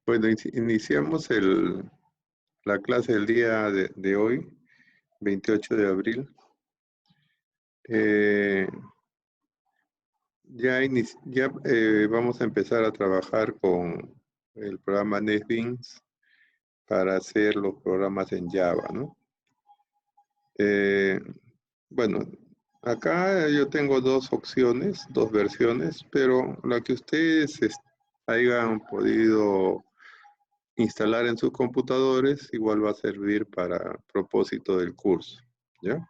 Bueno, iniciamos la clase del día de hoy, 28 de abril. Vamos a empezar a trabajar con el programa NetBeans para hacer los programas en Java, ¿no? Bueno, acá yo tengo dos opciones, dos versiones, pero la que ustedes hayan podido instalar en sus computadores igual va a servir para propósito del curso, ¿ya?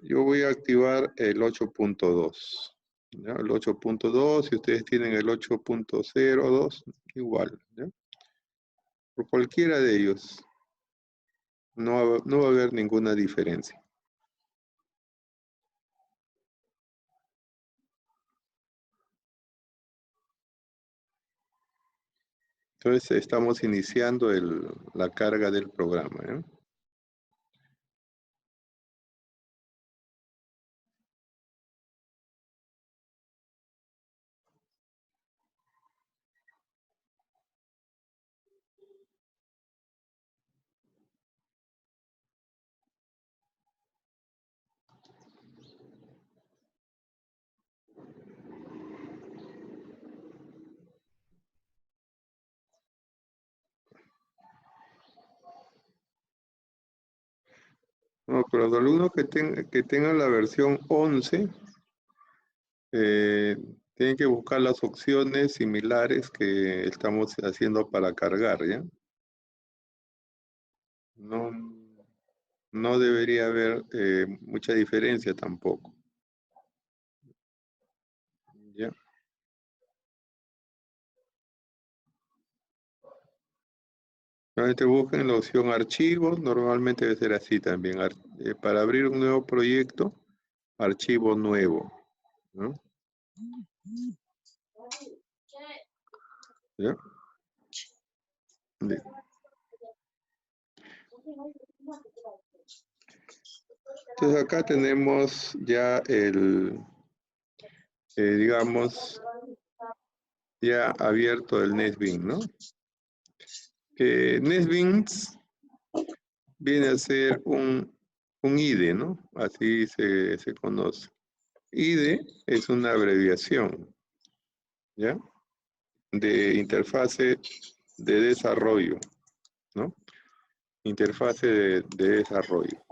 Yo voy a activar el 8.2, ¿ya? El 8.2, si ustedes tienen el 8.02, igual, ¿ya? Por cualquiera de ellos, no va a haber ninguna diferencia. Entonces estamos iniciando la carga del programa, ¿eh? No, pero los alumnos que tengan la versión 11, tienen que buscar las opciones similares que estamos haciendo para cargar, ¿ya? No debería haber mucha diferencia tampoco, ¿ya? Normalmente busquen la opción archivos, normalmente debe ser así también. Para abrir un nuevo proyecto, archivo nuevo, ¿no? ¿Ya? Entonces acá tenemos ya digamos, ya abierto el NetBeans, ¿no? NetBeans viene a ser un IDE, ¿no? Así se conoce. IDE es una abreviación, ¿ya? De interfase de desarrollo, ¿no? Interfase de desarrollo.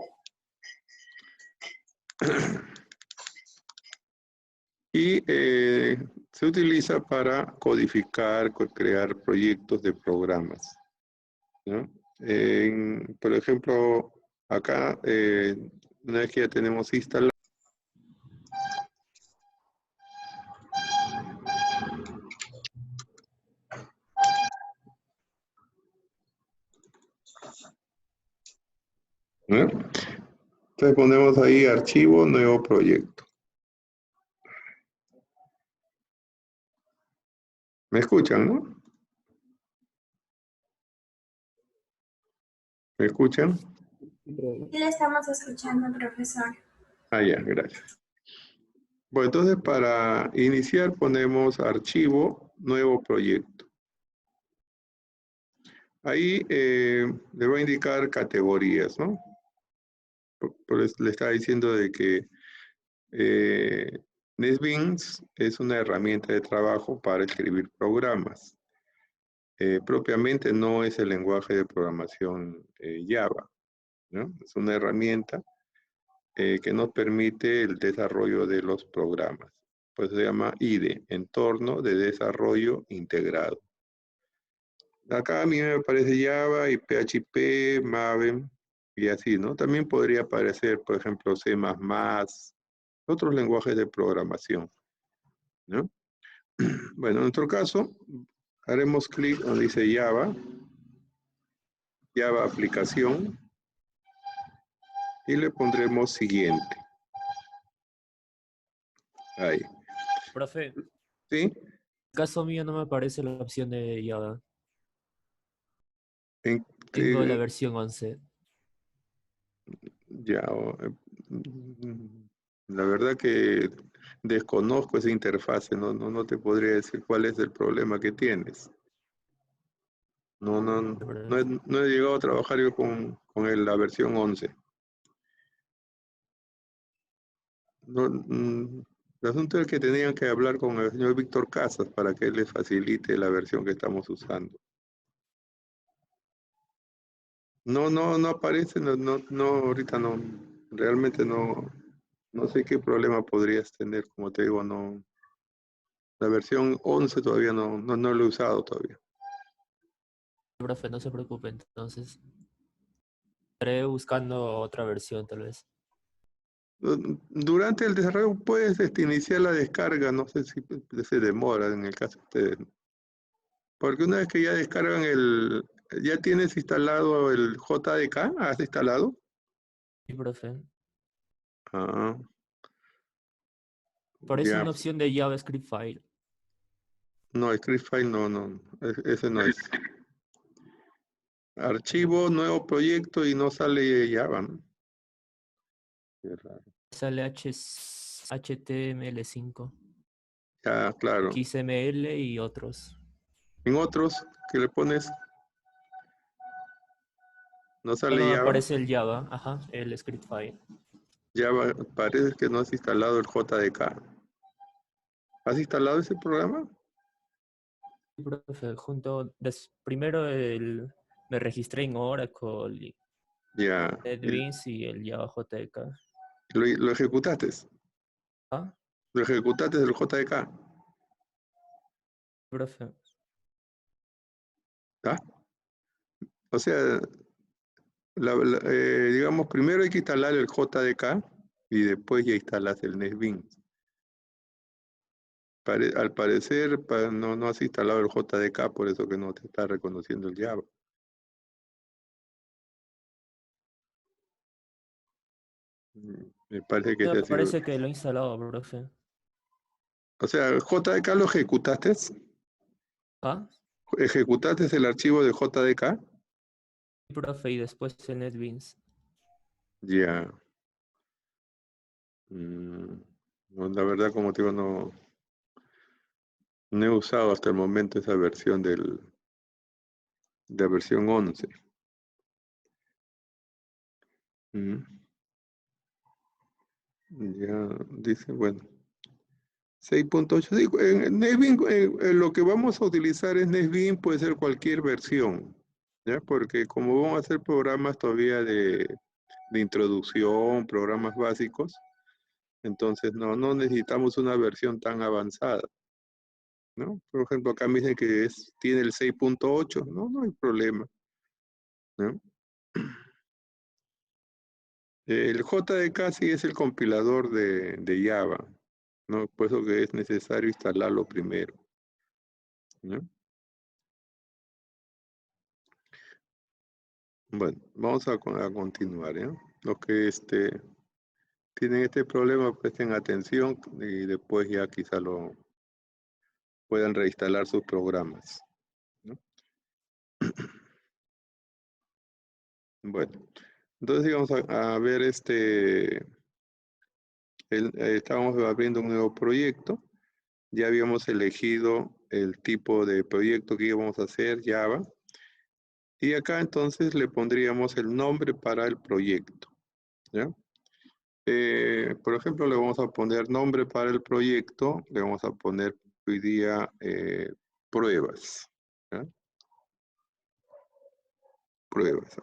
Y se utiliza para codificar, crear proyectos de programas, ¿no? Por ejemplo, acá, una vez que ya tenemos instalado, ¿no? Entonces ponemos ahí archivo, nuevo proyecto. ¿Me escuchan, no? ¿Me escuchan? Sí, le estamos escuchando, profesor. Ah, ya, gracias. Bueno, entonces para iniciar ponemos archivo, nuevo proyecto. Ahí le voy a indicar categorías, ¿no? Por eso le estaba diciendo de que NetBeans es una herramienta de trabajo para escribir programas. Propiamente no es el lenguaje de programación Java, ¿no? Es una herramienta que nos permite el desarrollo de los programas. Pues se llama IDE, Entorno de Desarrollo Integrado. Acá a mí me aparece Java y PHP, Maven y así, ¿no? También podría aparecer, por ejemplo, C++, otros lenguajes de programación, ¿no? Bueno, en nuestro caso, haremos clic donde dice Java, Java aplicación, y le pondremos siguiente. Ahí. Profe, ¿Sí? en el caso mío no me aparece la opción de Java. Tengo la versión 11. Ya, la verdad que desconozco esa interfase, no te podría decir cuál es el problema que tienes. No he llegado a trabajar yo con la versión 11. El asunto es que tenían que hablar con el señor Víctor Casas para que él les facilite la versión que estamos usando. No aparece, ahorita no, realmente no sé qué problema podrías tener, como te digo, no. La versión 11 todavía no lo he usado todavía. Profe, no se preocupe, entonces estaré buscando otra versión tal vez. Durante el desarrollo puedes iniciar la descarga, no sé si se demora en el caso de ustedes. Porque una vez que ya descargan ¿ya tienes instalado el JDK? ¿Has instalado? Sí, profe. Ah, Parece ya. una opción de JavaScript file. No, script file no. Ese no es. Archivo, nuevo proyecto y no sale Java, ¿no? Qué raro. Sale HTML5, Ya, claro. XML y otros. En otros que le pones, no Solo sale me Java. aparece el Java, ajá, el script file. Java, parece que no has instalado el JDK. ¿Has instalado ese programa? Sí, profe, primero me registré en Oracle, y Ya. NetBeans y el Java JDK. ¿Lo ejecutaste? Ah, ¿Lo ejecutaste del JDK? profe. ¿Ah? O sea, digamos, primero hay que instalar el JDK y después ya instalas el NetBeans. Al parecer no has instalado el JDK, por eso que no te está reconociendo el Java. Me parece que Me ese ha sido. parece que lo he instalado, profe. O sea, el JDK lo ejecutaste. Ah, ¿Ejecutaste el archivo de JDK? sí, profe, y después el NetBeans. Ya. No, la verdad, como te digo, no he usado hasta el momento esa versión de la versión 11. Mm, Ya dice, bueno. 6.8. Sí, en NetBeans, lo que vamos a utilizar es NetBeans, puede ser cualquier versión, ¿ya? Porque como vamos a hacer programas todavía de introducción, programas básicos, entonces no necesitamos una versión tan avanzada, ¿no? Por ejemplo, acá me dicen que tiene el 6.8, no hay problema, ¿no? El JDK sí es el compilador de Java, ¿no? Por eso que es necesario instalarlo primero, ¿no? Bueno, vamos a continuar, ¿eh? Los que tienen este problema, presten atención y después ya quizá lo puedan reinstalar sus programas, ¿no? Bueno, entonces vamos a ver estábamos abriendo un nuevo proyecto. Ya habíamos elegido el tipo de proyecto que íbamos a hacer, Java. Y acá entonces le pondríamos el nombre para el proyecto, ¿ya? Por ejemplo, le vamos a poner nombre para el proyecto, le vamos a poner hoy día pruebas, ¿ya? Pruebas.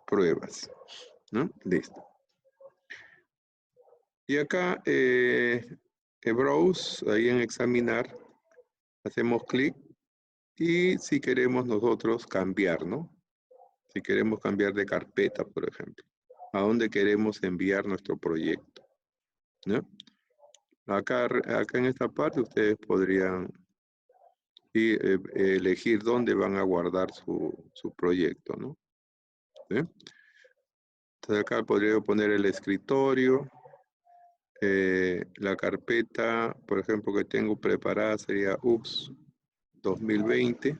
Pruebas, ¿no? Listo. Y acá, browse, ahí en examinar, hacemos clic y si queremos nosotros cambiar, ¿no? Si queremos cambiar de carpeta, por ejemplo, a dónde queremos enviar nuestro proyecto, ¿no? Acá en esta parte ustedes podrían elegir dónde van a guardar su proyecto, ¿no? ¿Sí? Entonces acá podría poner el escritorio, la carpeta, por ejemplo, que tengo preparada sería UPS 2020,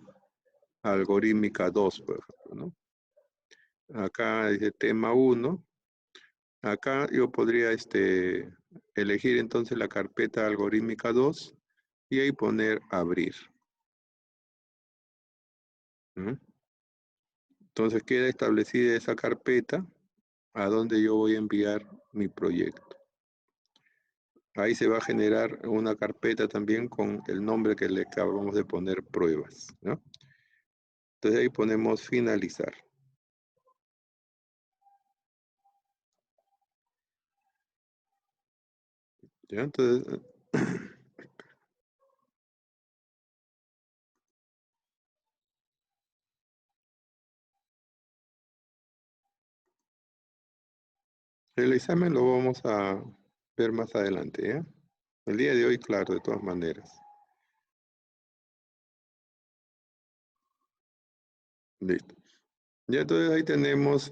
algorítmica 2, por ejemplo, ¿no? Acá dice tema 1. Acá yo podría Elegir entonces la carpeta algorítmica 2 y ahí poner abrir. Entonces queda establecida esa carpeta a donde yo voy a enviar mi proyecto. Ahí se va a generar una carpeta también con el nombre que le acabamos de poner pruebas, ¿no? Entonces ahí ponemos finalizar. ¿Ya? Entonces, el examen lo vamos a ver más adelante, ¿ya? El día de hoy, claro, de todas maneras. Listo. Ya entonces ahí tenemos,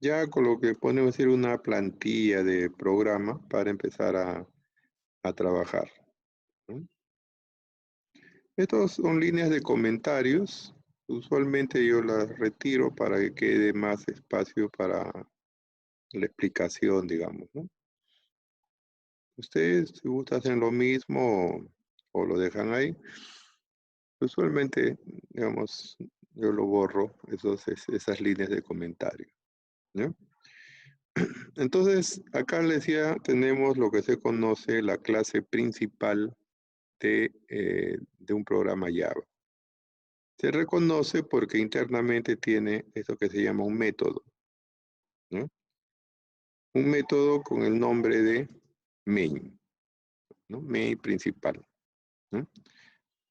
ya con lo que podemos decir una plantilla de programa para empezar a trabajar, ¿no? Estos son líneas de comentarios. Usualmente yo las retiro para que quede más espacio para la explicación, digamos, ¿no? Ustedes, si gustan, hacen lo mismo o lo dejan ahí. Usualmente, digamos, yo lo borro, esas líneas de comentario, ¿no? Entonces, acá les decía, tenemos lo que se conoce la clase principal de un programa Java. Se reconoce porque internamente tiene esto que se llama un método, ¿no? Un método con el nombre de main, ¿no? Main principal, ¿no?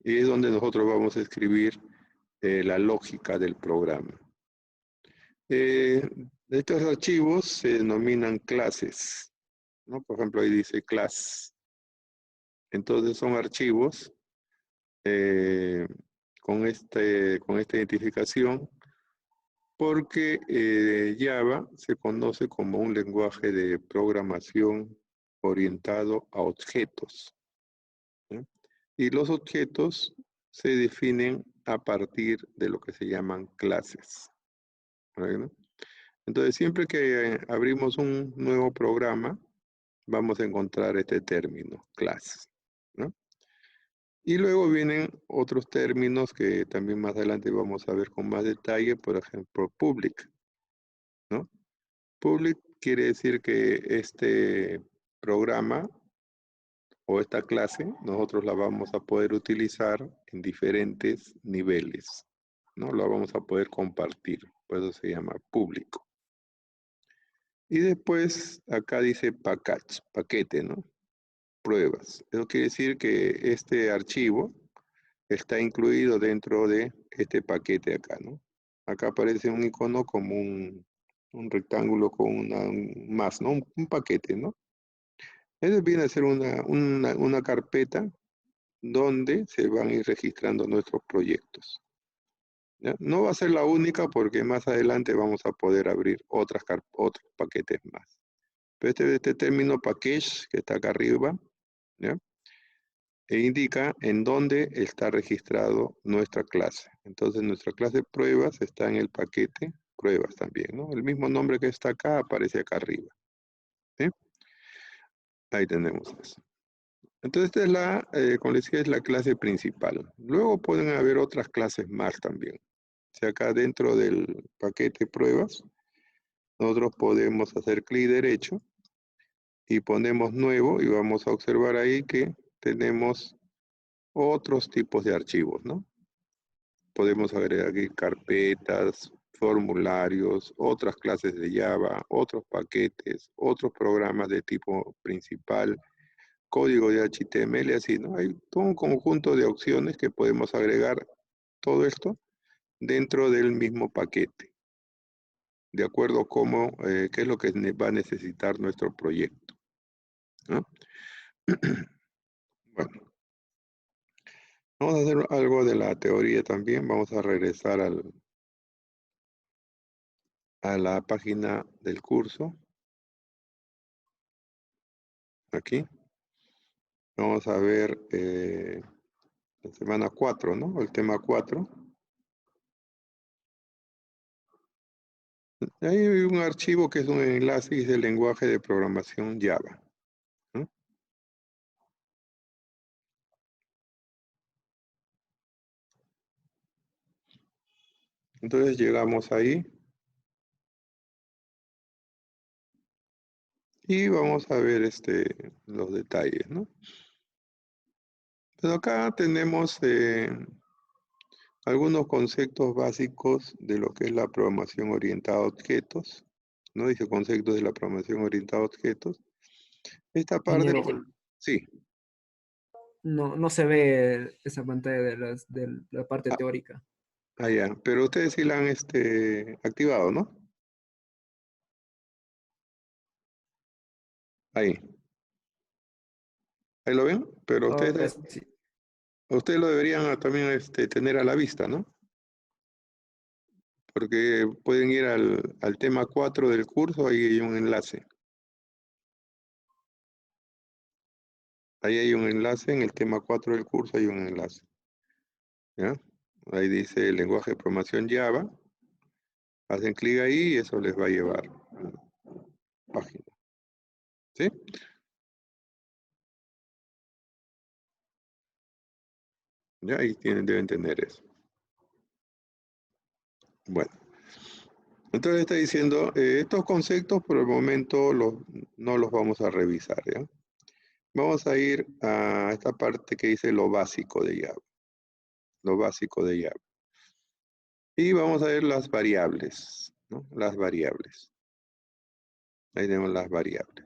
Y es donde nosotros vamos a escribir la lógica del programa. Estos archivos se denominan clases, ¿no? Por ejemplo, ahí dice class. Entonces son archivos con esta identificación porque Java se conoce como un lenguaje de programación orientado a objetos, ¿no? Y los objetos se definen a partir de lo que se llaman clases, ¿no? Entonces, siempre que abrimos un nuevo programa, vamos a encontrar este término, class, ¿no? Y luego vienen otros términos que también más adelante vamos a ver con más detalle, por ejemplo, public, ¿no? Public quiere decir que este programa o esta clase nosotros la vamos a poder utilizar en diferentes niveles, ¿no? La vamos a poder compartir, por eso se llama público. Y después acá dice package, paquete, ¿no? Pruebas. Eso quiere decir que este archivo está incluido dentro de este paquete acá, ¿no? Acá aparece un icono como un rectángulo con un más, ¿no? Un paquete, ¿no? Eso viene a ser una carpeta donde se van a ir registrando nuestros proyectos, ¿ya? No va a ser la única porque más adelante vamos a poder abrir otros paquetes más. Pero este término package que está acá arriba, ¿ya? E indica en dónde está registrado nuestra clase. Entonces nuestra clase pruebas está en el paquete pruebas también, ¿no? El mismo nombre que está acá aparece acá arriba, ¿sí? Ahí tenemos eso. Entonces esta es como les decía, es la clase principal. Luego pueden haber otras clases más también. O sea, acá dentro del paquete pruebas, nosotros podemos hacer clic derecho y ponemos nuevo y vamos a observar ahí que tenemos otros tipos de archivos, ¿no? Podemos agregar aquí carpetas, formularios, otras clases de Java, otros paquetes, otros programas de tipo principal, código de HTML, así, ¿no? Hay todo un conjunto de opciones que podemos agregar todo esto dentro del mismo paquete, de acuerdo a qué es lo que va a necesitar nuestro proyecto, ¿no? Bueno, vamos a hacer algo de la teoría también. Vamos a regresar a la página del curso. Aquí. Vamos a ver la semana 4, ¿no? El tema 4. Hay un archivo que es un enlace y es el lenguaje de programación Java, ¿no? Entonces llegamos ahí y vamos a ver los detalles, ¿no? Pero acá tenemos algunos conceptos básicos de lo que es la programación orientada a objetos, ¿no? Dice conceptos de la programación orientada a objetos. Esta parte, Ingeniero, sí. no se ve esa pantalla de la parte Ah, teórica. ya. Pero ustedes sí la han activado, ¿no? Ahí. Ahí lo ven, pero Ahora ustedes, sí. ustedes lo deberían también tener a la vista, ¿no? Porque pueden ir al tema 4 del curso, ahí hay un enlace. Ahí hay un enlace, en el tema 4 del curso hay un enlace. ¿Ya? Ahí dice el lenguaje de programación Java. Hacen clic ahí y eso les va a llevar a la página. ¿Sí? Ya ahí deben tener eso. Bueno. Entonces está diciendo, estos conceptos por el momento no los vamos a revisar, ¿ya? Vamos a ir a esta parte que dice lo básico de Java. Lo básico de Java. Y vamos a ver las variables, ¿no? Las variables. Ahí tenemos las variables.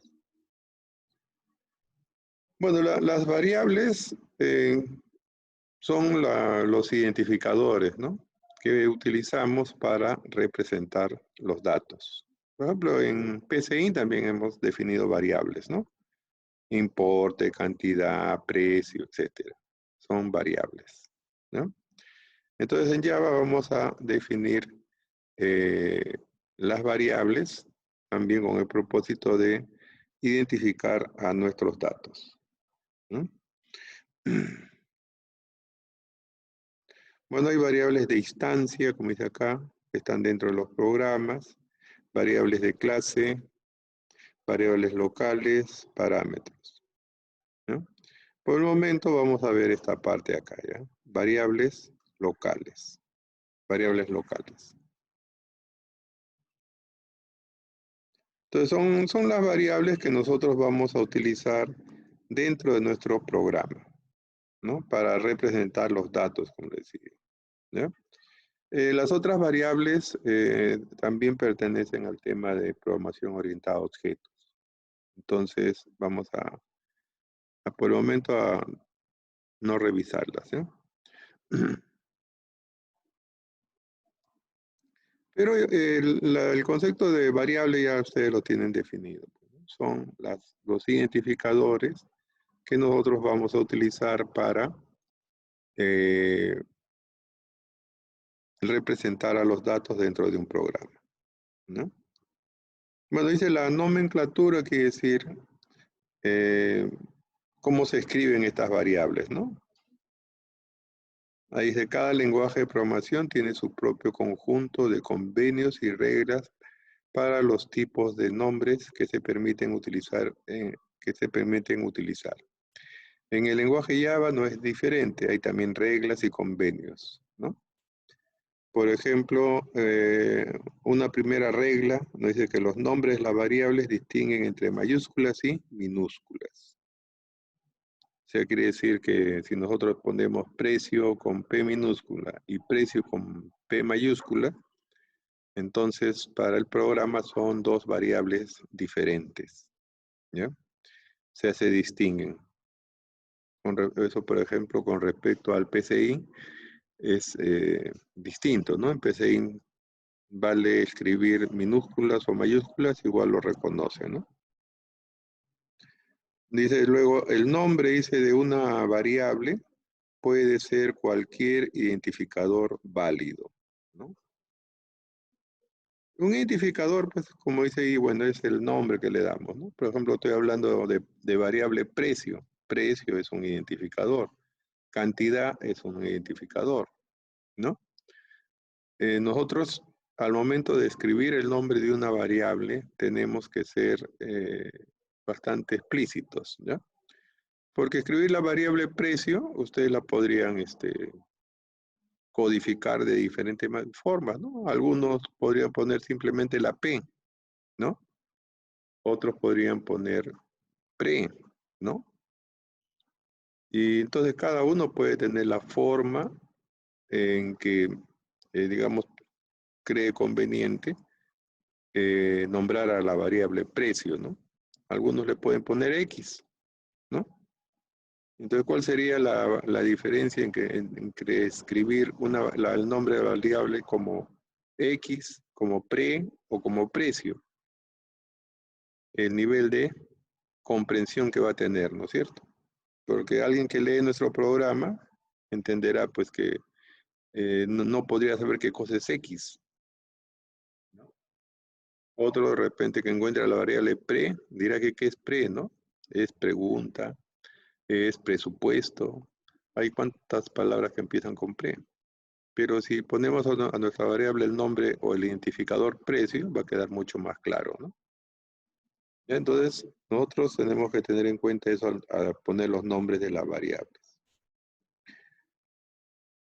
Bueno, las variables son los identificadores, ¿no? Que utilizamos para representar los datos. Por ejemplo, en PCI también hemos definido variables, ¿no? Importe, cantidad, precio, etcétera. Son variables, ¿no? Entonces en Java vamos a definir las variables también con el propósito de identificar a nuestros datos, ¿no? Bueno, hay variables de instancia, como dice acá, que están dentro de los programas, variables de clase, variables locales, parámetros, ¿no? Por el momento vamos a ver esta parte de acá, ¿ya? Variables locales. Variables locales. Entonces son las variables que nosotros vamos a utilizar dentro de nuestro programa, ¿no? Para representar los datos, como decía, ¿ya? Las otras variables también pertenecen al tema de programación orientada a objetos. Entonces vamos por el momento a no revisarlas, ¿eh? Pero el concepto de variable ya ustedes lo tienen definido, ¿no? Son los identificadores que nosotros vamos a utilizar para representar a los datos dentro de un programa, ¿no? Bueno, dice la nomenclatura, quiere decir cómo se escriben estas variables, ¿no? Ahí dice, cada lenguaje de programación tiene su propio conjunto de convenios y reglas para los tipos de nombres que se permiten utilizar. En el lenguaje Java no es diferente, hay también reglas y convenios, ¿no? Por ejemplo, una primera regla nos dice que los nombres de las variables distinguen entre mayúsculas y minúsculas. O sea, quiere decir que si nosotros ponemos precio con P minúscula y precio con P mayúscula, entonces para el programa son dos variables diferentes, ¿ya? O sea, se distinguen. Eso, por ejemplo, con respecto al PCI, es distinto, ¿no? En PCI vale escribir minúsculas o mayúsculas, igual lo reconoce, ¿no? Dice luego, el nombre, dice, de una variable puede ser cualquier identificador válido, ¿no? Un identificador, pues, como dice ahí, bueno, es el nombre que le damos, ¿no? Por ejemplo, estoy hablando de variable precio. Precio es un identificador. Cantidad es un identificador, ¿no? Nosotros al momento de escribir el nombre de una variable, tenemos que ser bastante explícitos, ¿ya? Porque escribir la variable precio, ustedes la podrían codificar de diferentes formas, ¿no? Algunos podrían poner simplemente la P, ¿no? Otros podrían poner pre, ¿no? Y entonces cada uno puede tener la forma en que, digamos, cree conveniente nombrar a la variable precio, ¿no? Algunos le pueden poner X, ¿no? Entonces, ¿cuál sería la diferencia entre escribir el nombre de la variable como X, como pre o como precio? El nivel de comprensión que va a tener, ¿no es cierto? Porque alguien que lee nuestro programa entenderá pues que no podría saber qué cosa es X. Otro de repente que encuentra la variable pre, dirá que ¿qué es pre, no? Es pregunta, es presupuesto. Hay cuantas palabras que empiezan con pre. Pero si ponemos a nuestra variable el nombre o el identificador precio, va a quedar mucho más claro, ¿no? Entonces, nosotros tenemos que tener en cuenta eso al poner los nombres de las variables.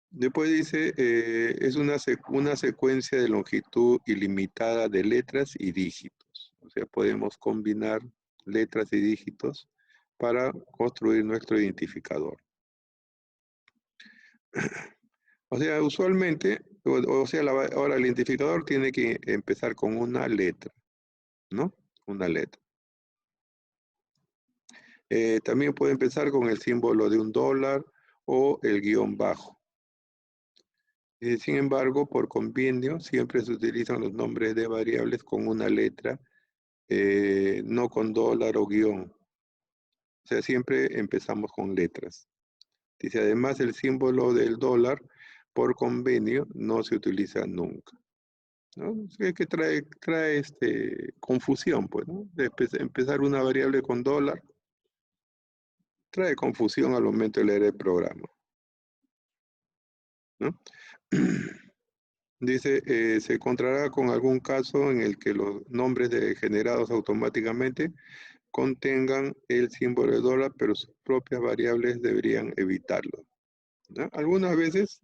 Después dice, es una secuencia de longitud ilimitada de letras y dígitos. O sea, podemos combinar letras y dígitos para construir nuestro identificador. O sea, usualmente, ahora el identificador tiene que empezar con una letra, ¿no? Una letra. También puede empezar con el símbolo de $1 o el guión bajo. Sin embargo, por convenio, siempre se utilizan los nombres de variables con una letra, no con dólar o guión. O sea, siempre empezamos con letras. Dice, además, el símbolo del dólar, por convenio, no se utiliza nunca, ¿no? Es que trae confusión, pues, ¿no? Empezar una variable con dólar trae confusión al momento de leer el programa, ¿no? Dice, se encontrará con algún caso en el que los nombres generados automáticamente contengan el símbolo de dólar, pero sus propias variables deberían evitarlo, ¿no? Algunas veces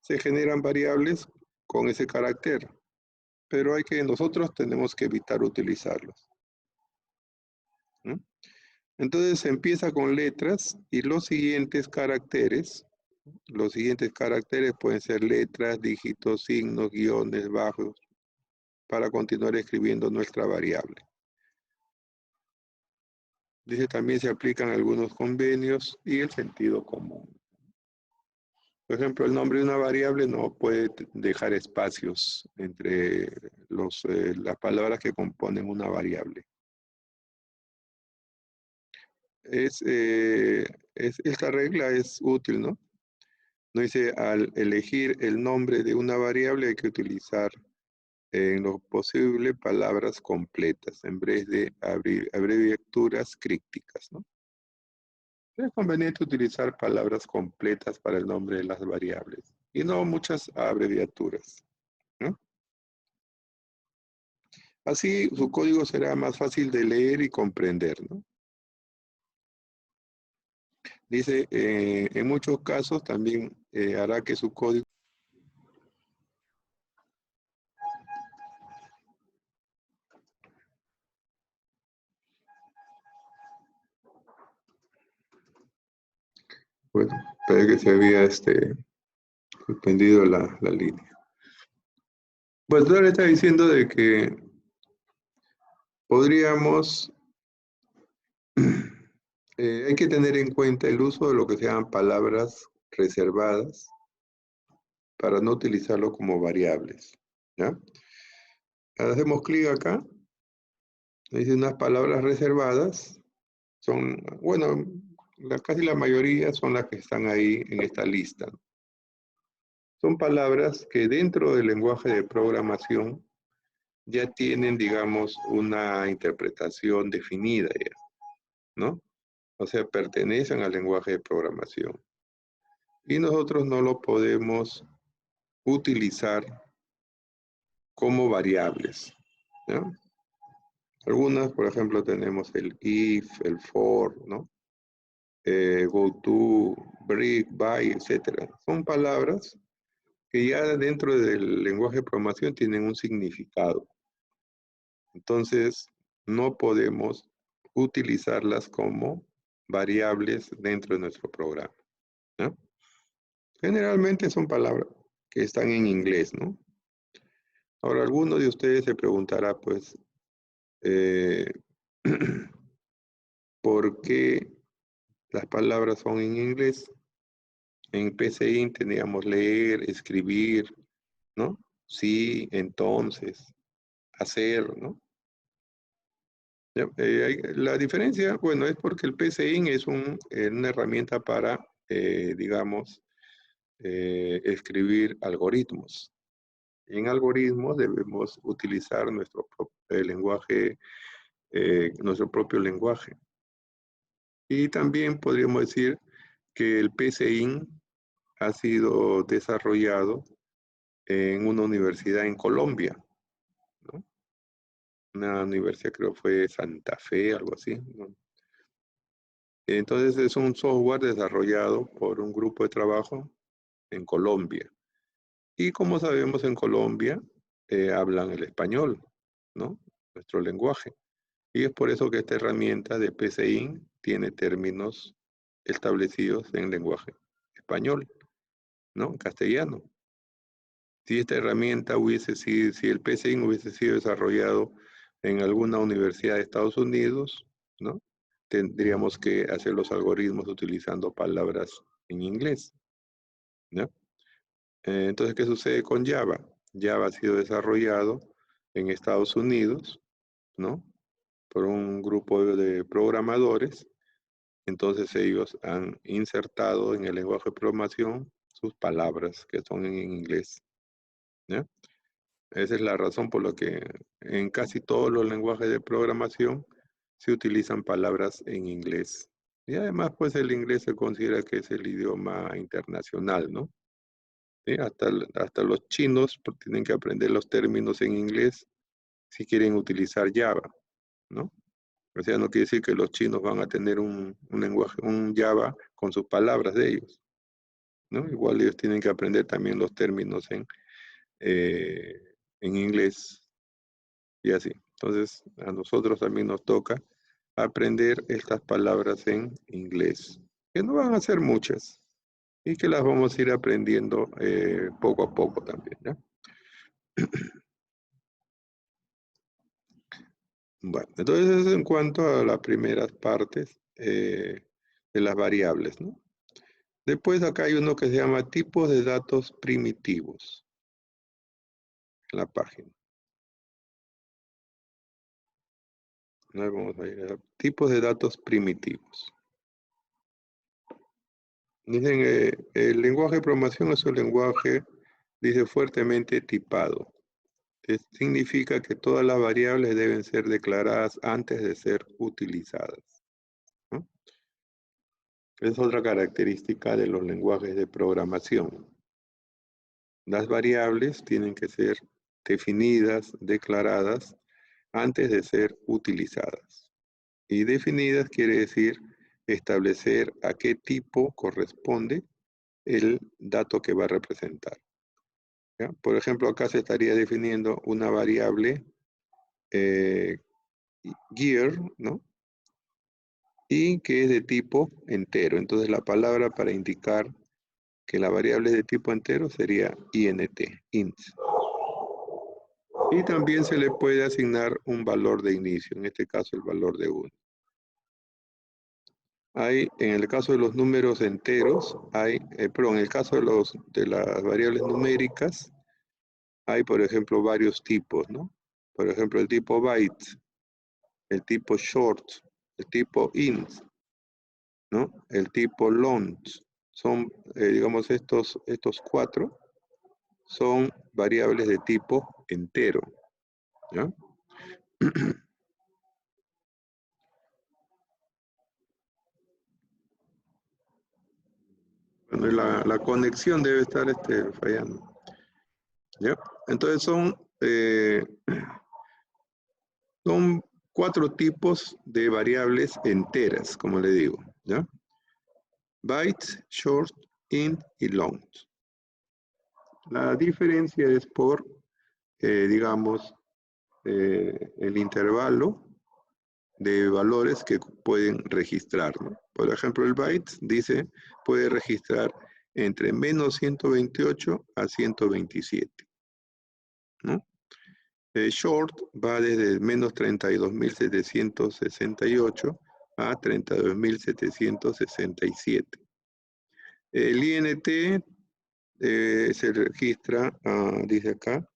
se generan variables con ese carácter, pero nosotros tenemos que evitar utilizarlos, ¿no? Entonces se empieza con letras y los siguientes caracteres pueden ser letras, dígitos, signos, guiones, bajos, para continuar escribiendo nuestra variable. Dice, también se aplican algunos convenios y el sentido común. Por ejemplo, el nombre de una variable no puede dejar espacios entre las palabras que componen una variable. Esta regla es útil, ¿no? Nos dice, al elegir el nombre de una variable hay que utilizar en lo posible palabras completas en vez de abreviaturas crípticas, ¿no? Es conveniente utilizar palabras completas para el nombre de las variables y no muchas abreviaturas, ¿no? Así su código será más fácil de leer y comprender, ¿no? Dice, en muchos casos también hará que su código bueno, parece que se había suspendido la línea. Pues tú le está diciendo de que podríamos, hay que tener en cuenta el uso de lo que se llaman palabras reservadas para no utilizarlo como variables, ¿ya? Hacemos clic acá, dice unas palabras reservadas, son, bueno, casi la mayoría son las que están ahí en esta lista. Son palabras que dentro del lenguaje de programación ya tienen, digamos, una interpretación definida ya, ¿no? O sea, pertenecen al lenguaje de programación. Y nosotros no lo podemos utilizar como variables, ¿no? Algunas, por ejemplo, tenemos el if, el for, ¿no? Go to, break, by, etc. Son palabras que ya dentro del lenguaje de programación tienen un significado. Entonces, no podemos utilizarlas como variables dentro de nuestro programa, ¿no? Generalmente son palabras que están en inglés, ¿no? Ahora, alguno de ustedes se preguntará, pues, ¿por qué las palabras son en inglés? En PCInt teníamos leer, escribir, ¿no? Sí, entonces, hacer, ¿no? Ya, la diferencia, bueno, es porque el PCInt es una herramienta para, digamos, escribir algoritmos. En algoritmos debemos utilizar nuestro lenguaje, nuestro propio lenguaje. Y también podríamos decir que el PCInt ha sido desarrollado en una universidad en Colombia, ¿no? Una universidad, creo fue Santa Fe, algo así, ¿no? Entonces es un software desarrollado por un grupo de trabajo en Colombia. Y como sabemos, en Colombia hablan el español, ¿no? Nuestro lenguaje. Y es por eso que esta herramienta de PCInt tiene términos establecidos en lenguaje español, ¿no? Castellano. Si esta herramienta hubiese sido, si el PCInt hubiese sido desarrollado en alguna universidad de Estados Unidos, ¿no? Tendríamos que hacer los algoritmos utilizando palabras en inglés, ¿no? Entonces, ¿qué sucede con Java? Java ha sido desarrollado en Estados Unidos, ¿no? Por un grupo de programadores. Entonces ellos han insertado en el lenguaje de programación sus palabras que son en inglés, ¿no? Esa es la razón por la que en casi todos los lenguajes de programación se utilizan palabras en inglés. Y además, pues el inglés se considera que es el idioma internacional, ¿no? ¿Sí? Hasta los chinos tienen que aprender los términos en inglés si quieren utilizar Java, ¿no? O sea, no quiere decir que los chinos van a tener un lenguaje, un Java con sus palabras de ellos, ¿no? Igual ellos tienen que aprender también los términos en inglés y así. Entonces, a nosotros también nos toca aprender estas palabras en inglés, que no van a ser muchas y que las vamos a ir aprendiendo poco a poco también, ¿ya? Bueno, entonces eso en cuanto a las primeras partes de las variables, ¿no? Después acá hay uno que se llama tipos de datos primitivos en la página. ¿No? Vamos a ir a tipos de datos primitivos. Dicen, el lenguaje de programación es un lenguaje, dice, fuertemente tipado. Significa que todas las variables deben ser declaradas antes de ser utilizadas, ¿no? Es otra característica de los lenguajes de programación. Las variables tienen que ser definidas, declaradas, antes de ser utilizadas. Y definidas quiere decir establecer a qué tipo corresponde el dato que va a representar, ¿ya? Por ejemplo, acá se estaría definiendo una variable year, ¿no? Y que es de tipo entero. Entonces la palabra para indicar que la variable es de tipo entero sería int. Y también se le puede asignar un valor de inicio, en este caso el valor de 1. Hay, en el caso de los números enteros, en el caso de las variables numéricas, hay, por ejemplo, varios tipos, ¿no? Por ejemplo, el tipo byte, el tipo short, el tipo int, ¿no? El tipo long. Son, digamos, estos 4 son variables de tipo entero, ¿ya? Bueno, la conexión debe estar fallando, ¿ya? Entonces son son 4 tipos de variables enteras, como le digo, ¿ya? Bytes, short, int y long. La diferencia es por, digamos, el intervalo de valores que pueden registrar, ¿no? Por ejemplo, el byte dice, puede registrar entre menos 128 a 127, ¿no? El short va desde menos 32.768 a 32.767. El INT se registra, dice acá,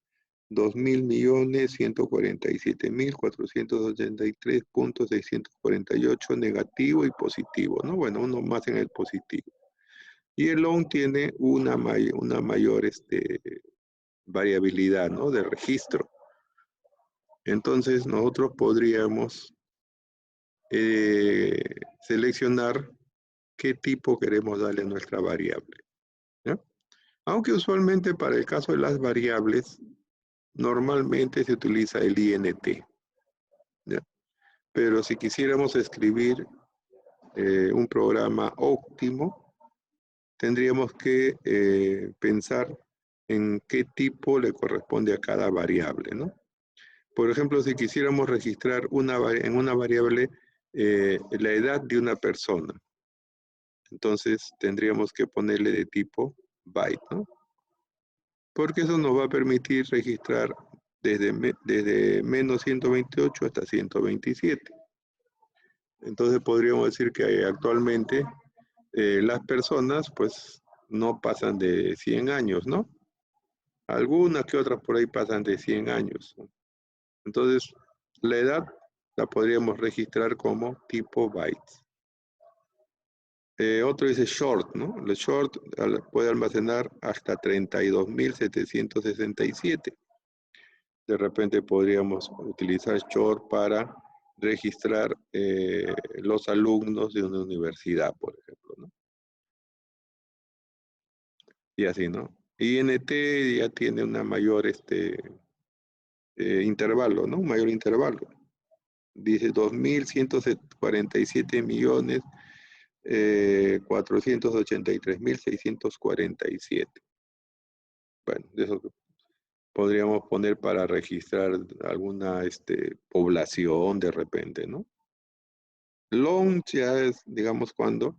2.147.483.648 negativo y positivo, ¿no? Bueno, uno más en el positivo. Y el long tiene una mayor variabilidad, ¿no? De registro. Entonces nosotros podríamos seleccionar qué tipo queremos darle a nuestra variable, ¿ya? Aunque usualmente para el caso de las variables, normalmente se utiliza el INT, ¿ya? Pero si quisiéramos escribir un programa óptimo, tendríamos que pensar en qué tipo le corresponde a cada variable, ¿no? Por ejemplo, si quisiéramos registrar en una variable la edad de una persona, entonces tendríamos que ponerle de tipo byte, ¿no? Porque eso nos va a permitir registrar desde menos 128 hasta 127. Entonces podríamos decir que actualmente las personas pues no pasan de 100 años, ¿no? Algunas que otras por ahí pasan de 100 años, ¿no? Entonces la edad la podríamos registrar como tipo bytes. Otro dice short, ¿no? El short puede almacenar hasta 32.767. De repente podríamos utilizar short para registrar los alumnos de una universidad, por ejemplo, ¿no? Y así, ¿no? INT ya tiene una mayor intervalo, ¿no? Un mayor intervalo. Dice 2.147.483.647. Bueno, de eso podríamos poner para registrar alguna población de repente, ¿no? Long ya es, digamos, cuando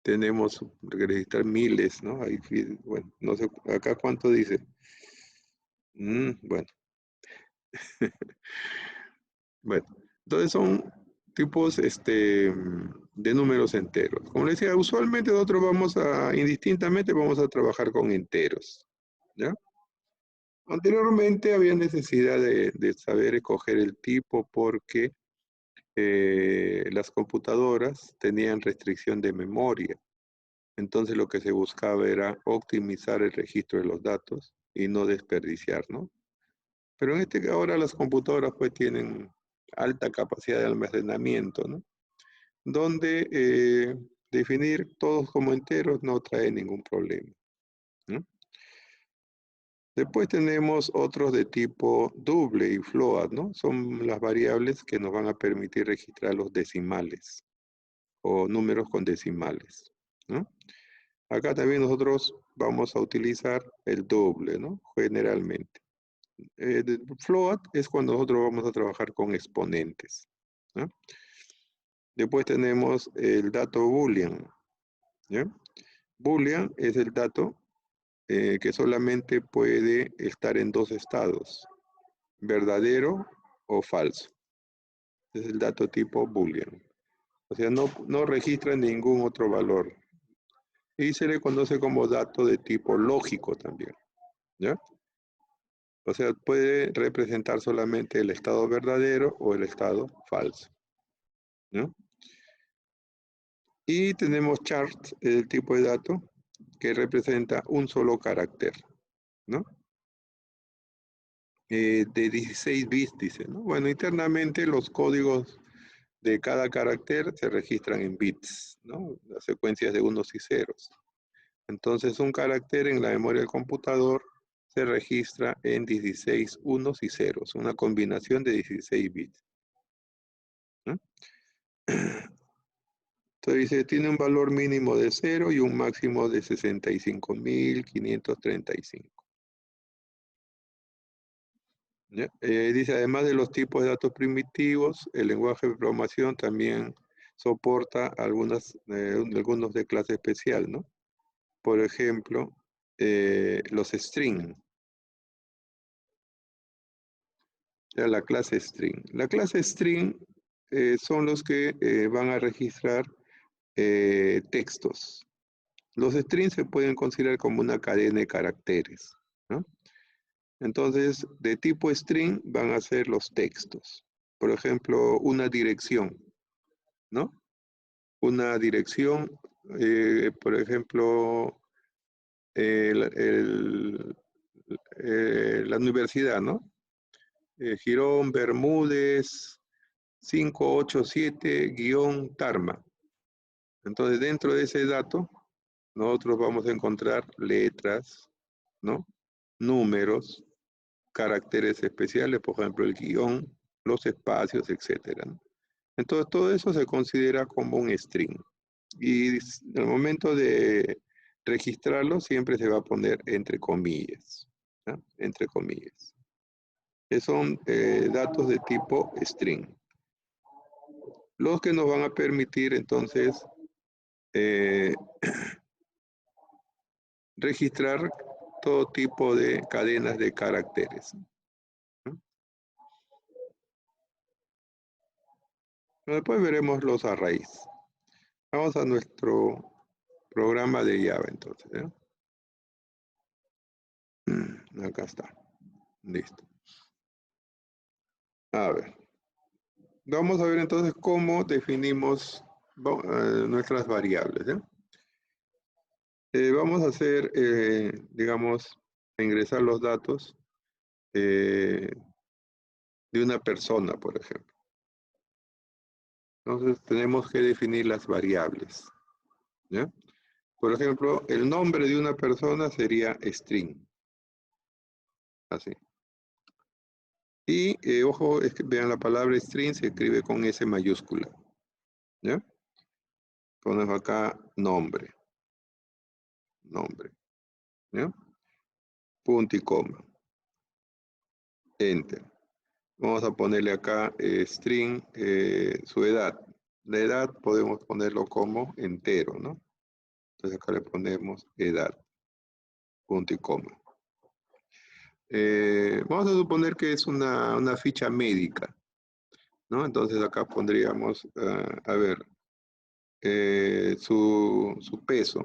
tenemos que registrar miles, ¿no? Ahí, bueno, no sé, acá cuánto dice. Bueno. Bueno, entonces son tipos de números enteros. Como les decía, usualmente nosotros indistintamente vamos a trabajar con enteros, ¿ya? Anteriormente había necesidad de saber escoger el tipo porque las computadoras tenían restricción de memoria. Entonces lo que se buscaba era optimizar el registro de los datos y no desperdiciar, ¿no? Pero ahora las computadoras pues tienen alta capacidad de almacenamiento, ¿no? Donde definir todos como enteros no trae ningún problema, ¿no? Después tenemos otros de tipo double y float, ¿no? Son las variables que nos van a permitir registrar los decimales o números con decimales, ¿no? Acá también nosotros vamos a utilizar el doble, ¿no? Generalmente. Float es cuando nosotros vamos a trabajar con exponentes, ¿no? Después tenemos el dato boolean, ¿ya? Boolean es el dato que solamente puede estar en 2 estados, verdadero o falso. Es el dato tipo boolean. O sea, no registra ningún otro valor. Y se le conoce como dato de tipo lógico también, ¿ya? O sea, puede representar solamente el estado verdadero o el estado falso, ¿no? Y tenemos chart, el tipo de dato que representa un solo carácter, ¿no? De 16 bits, dice, ¿no? Bueno, internamente los códigos de cada carácter se registran en bits, ¿no? Las secuencias de unos y ceros. Entonces, un carácter en la memoria del computador se registra en 16 unos y ceros, una combinación de 16 bits. ¿No? Entonces dice, tiene un valor mínimo de 0 y un máximo de 65.535. ¿Ya? Dice, además de los tipos de datos primitivos, el lenguaje de programación también soporta algunos de clase especial, ¿no? Por ejemplo, los string. Ya, la clase string. La clase string son los que van a registrar textos. Los strings se pueden considerar como una cadena de caracteres, ¿no? Entonces, de tipo string van a ser los textos. Por ejemplo, una dirección, ¿no? Una dirección, por ejemplo, la universidad, ¿no? Girón Bermúdez 587-Tarma. Entonces, dentro de ese dato, nosotros vamos a encontrar letras, ¿no? Números, caracteres especiales, por ejemplo, el guión, los espacios, etcétera, ¿no? Entonces, todo eso se considera como un string. Y en el momento de registrarlo, siempre se va a poner entre comillas, ¿no? Entre comillas. Que son datos de tipo string. Los que nos van a permitir, entonces, registrar todo tipo de cadenas de caracteres. ¿No? Después veremos los arrays. Vamos a nuestro programa de Java, entonces. ¿Eh? Acá está. Listo. A ver. Vamos a ver entonces cómo definimos nuestras variables. Vamos a hacer, digamos, ingresar los datos de una persona, por ejemplo. Entonces tenemos que definir las variables. ¿Ya? Por ejemplo, el nombre de una persona sería string. Así. Y ojo, es que vean la palabra string se escribe con S mayúscula. ¿Ya? Ponemos acá nombre. Nombre. ¿Ya? Punto y coma. Enter. Vamos a ponerle acá string su edad. La edad podemos ponerlo como entero, ¿no? Entonces acá le ponemos edad. Punto y coma. Vamos a suponer que es una ficha médica, ¿no? Entonces acá pondríamos, a ver, su peso.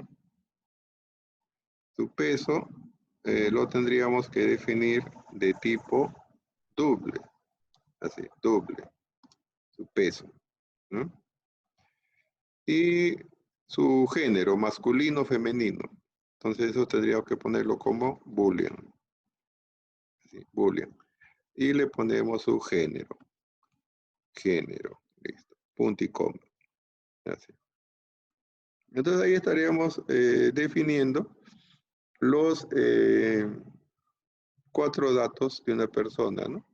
Su peso lo tendríamos que definir de tipo doble. Así, doble. Su peso, ¿no? Y su género, masculino o femenino. Entonces eso tendríamos que ponerlo como boolean. Así, boolean. Y le ponemos su género. Género. Listo. Punto y coma. Así. Entonces ahí estaríamos definiendo los 4 datos de una persona, ¿no?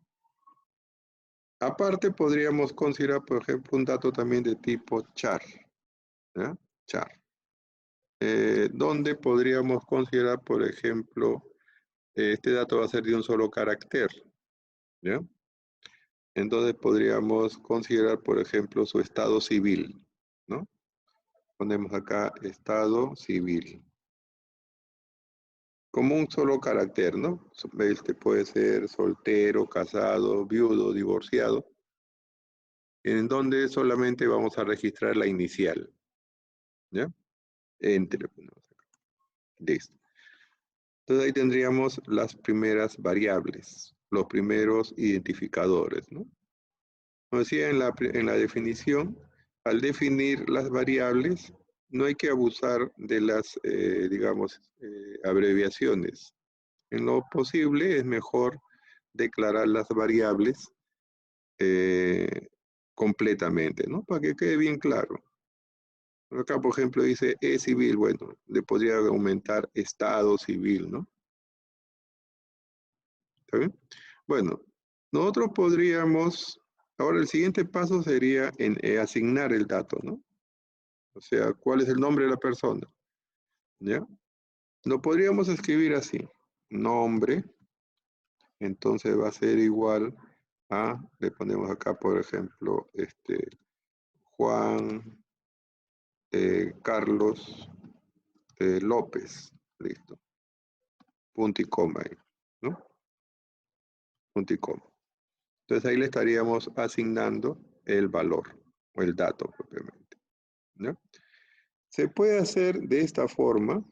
Aparte podríamos considerar, por ejemplo, un dato también de tipo char. ¿Ya? Char. Donde podríamos considerar, por ejemplo, este dato va a ser de un solo carácter. ¿Ya? Entonces podríamos considerar, por ejemplo, su estado civil, ¿no? Ponemos acá estado civil. Como un solo carácter, ¿no? Este puede ser soltero, casado, viudo, divorciado, en donde solamente vamos a registrar la inicial. ¿Ya? Entre. Listo. Entonces ahí tendríamos las primeras variables, los primeros identificadores, ¿no? Como decía en la definición, al definir las variables, no hay que abusar de las, digamos, abreviaciones. En lo posible es mejor declarar las variables completamente, ¿no? Para que quede bien claro. Acá, por ejemplo, dice civil, bueno, le podría aumentar estado civil, ¿no? ¿Está bien? Bueno, nosotros podríamos, ahora el siguiente paso sería asignar el dato, ¿no? O sea, ¿cuál es el nombre de la persona? ¿Ya? Lo podríamos escribir así, nombre, entonces va a ser igual a, le ponemos acá, por ejemplo, Juan Carlos López, listo, punto y coma ahí, ¿no? Punto y coma. Entonces ahí le estaríamos asignando el valor o el dato propiamente, ¿no? Se puede hacer de esta forma,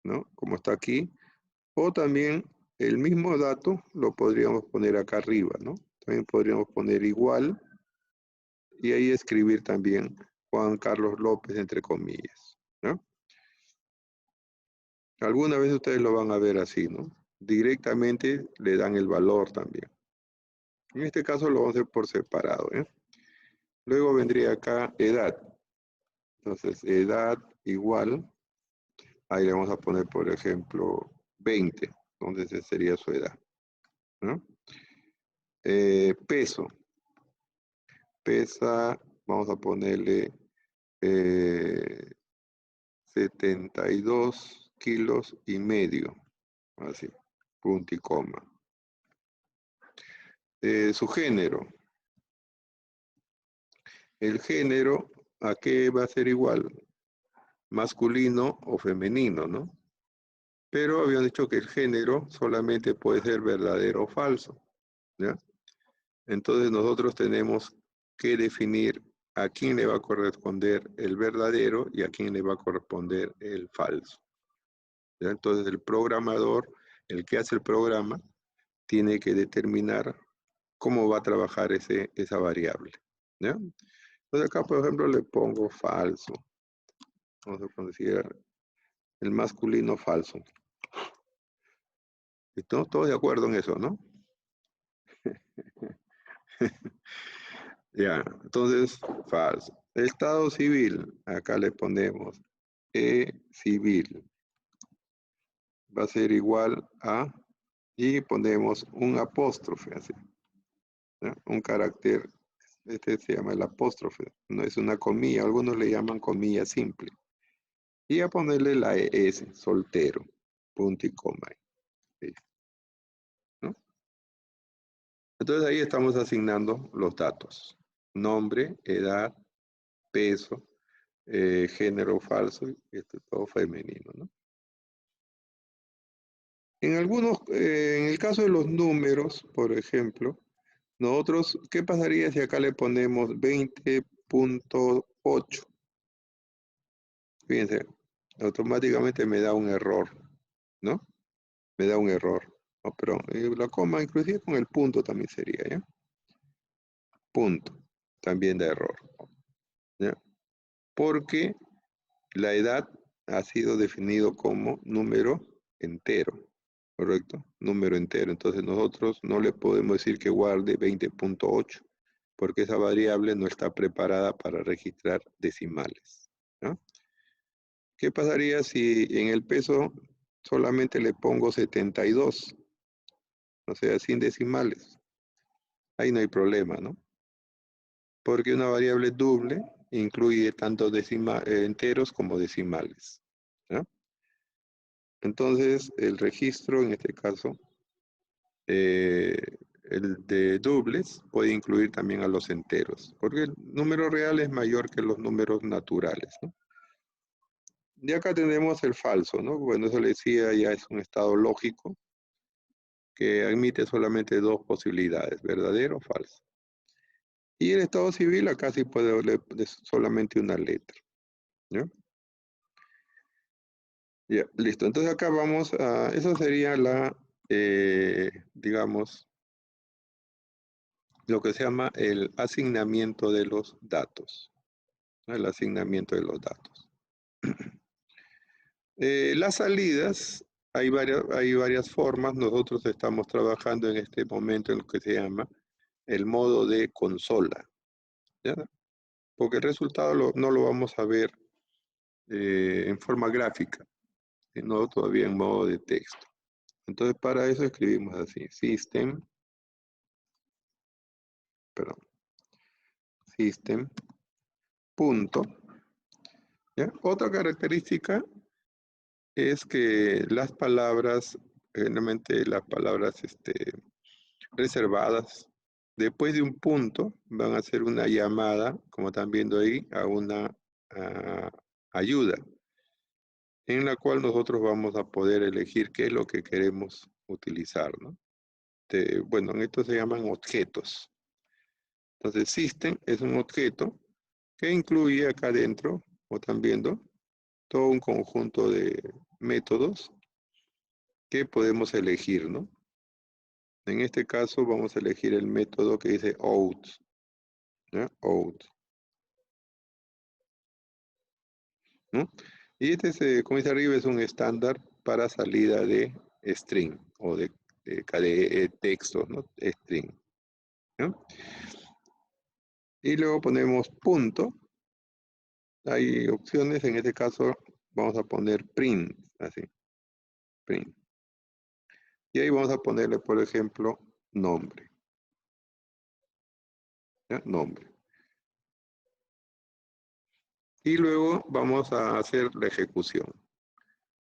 ¿no? Como está aquí, o también el mismo dato lo podríamos poner acá arriba, ¿no? También podríamos poner igual y ahí escribir también Juan Carlos López entre comillas, ¿no? Alguna vez ustedes lo van a ver así, ¿no? Directamente le dan el valor también. En este caso lo vamos a hacer por separado, ¿eh? Luego vendría acá edad. Entonces, edad igual, ahí le vamos a poner, por ejemplo, 20, donde esa sería su edad, ¿no? Peso. Pesa, vamos a ponerle 72 kilos y medio, así, punto y coma. Su género. El género, ¿a qué va a ser igual? Masculino o femenino, ¿no? Pero habían dicho que el género solamente puede ser verdadero o falso, ¿ya? Entonces nosotros tenemos que definir a quién le va a corresponder el verdadero y a quién le va a corresponder el falso, ¿ya? Entonces el programador, el que hace el programa, tiene que determinar cómo va a trabajar esa variable, ¿ya? Entonces acá, por ejemplo, le pongo falso. Vamos a considerar el masculino falso. ¿Estamos todos de acuerdo en eso, no? Ya, entonces, falso. Estado civil, acá le ponemos civil. Va a ser igual a, y ponemos un apóstrofe, así, ¿no? Un carácter, este se llama el apóstrofe, no es una comilla, algunos le llaman comilla simple. Y a ponerle la ES, soltero, punto y coma, ¿no? Entonces ahí estamos asignando los datos. Nombre, edad, peso, género falso, y esto es todo femenino, ¿no? En el caso de los números, por ejemplo, nosotros, ¿qué pasaría si acá le ponemos 20.8? Fíjense, automáticamente me da un error, ¿no? Me da un error. Oh, pero la coma, inclusive con el punto también sería, ¿ya? Punto, también da error, ¿ya? Porque la edad ha sido definido como número entero, ¿correcto? Número entero. Entonces nosotros no le podemos decir que guarde 20.8, porque esa variable no está preparada para registrar decimales, ¿no? ¿Qué pasaría si en el peso solamente le pongo 72? O sea, sin decimales. Ahí no hay problema, ¿no? Porque una variable doble incluye tanto enteros como decimales, ¿no? Entonces, el registro, en este caso, el de dobles, puede incluir también a los enteros, porque el número real es mayor que los números naturales, ¿no? Y acá tenemos el falso, ¿no? Bueno, eso le decía, ya es un estado lógico que admite solamente dos posibilidades, verdadero o falso. Y el estado civil acá sí puede solamente una letra, ¿ya? Ya, listo. Entonces acá vamos a, eso sería digamos, lo que se llama el asignamiento de los datos, ¿no? El asignamiento de los datos. Las salidas, hay varias formas. Nosotros estamos trabajando en este momento en lo que se llama el modo de consola, ¿ya? Porque el resultado no lo vamos a ver en forma gráfica, sino todavía en modo de texto. Entonces, para eso escribimos así, system, punto. ¿Ya? Otra característica es que las palabras, generalmente las palabras reservadas, después de un punto, van a hacer una llamada, como están viendo ahí, a una ayuda, en la cual nosotros vamos a poder elegir qué es lo que queremos utilizar, ¿no? Bueno, en esto se llaman objetos. Entonces, system es un objeto que incluye acá adentro, como están viendo, todo un conjunto de métodos que podemos elegir, ¿no? En este caso vamos a elegir el método que dice out, ¿ya? Out, ¿no? Y este, como dice arriba, es un estándar para salida de string o de texto, ¿no? String, ¿no? Y luego ponemos punto. Hay opciones, en este caso vamos a poner print, así, print. Y ahí vamos a ponerle, por ejemplo, nombre. ¿Ya? Nombre. Y luego vamos a hacer la ejecución.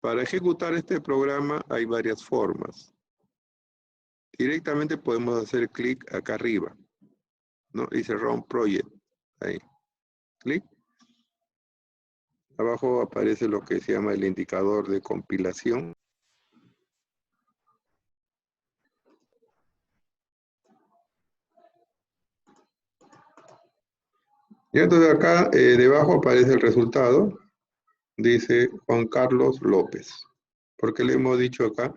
Para ejecutar este programa hay varias formas. Directamente podemos hacer clic acá arriba, ¿no? Dice Run Project. Ahí. Clic. Abajo aparece lo que se llama el indicador de compilación. Y entonces acá debajo aparece el resultado. Dice Juan Carlos López. Porque le hemos dicho acá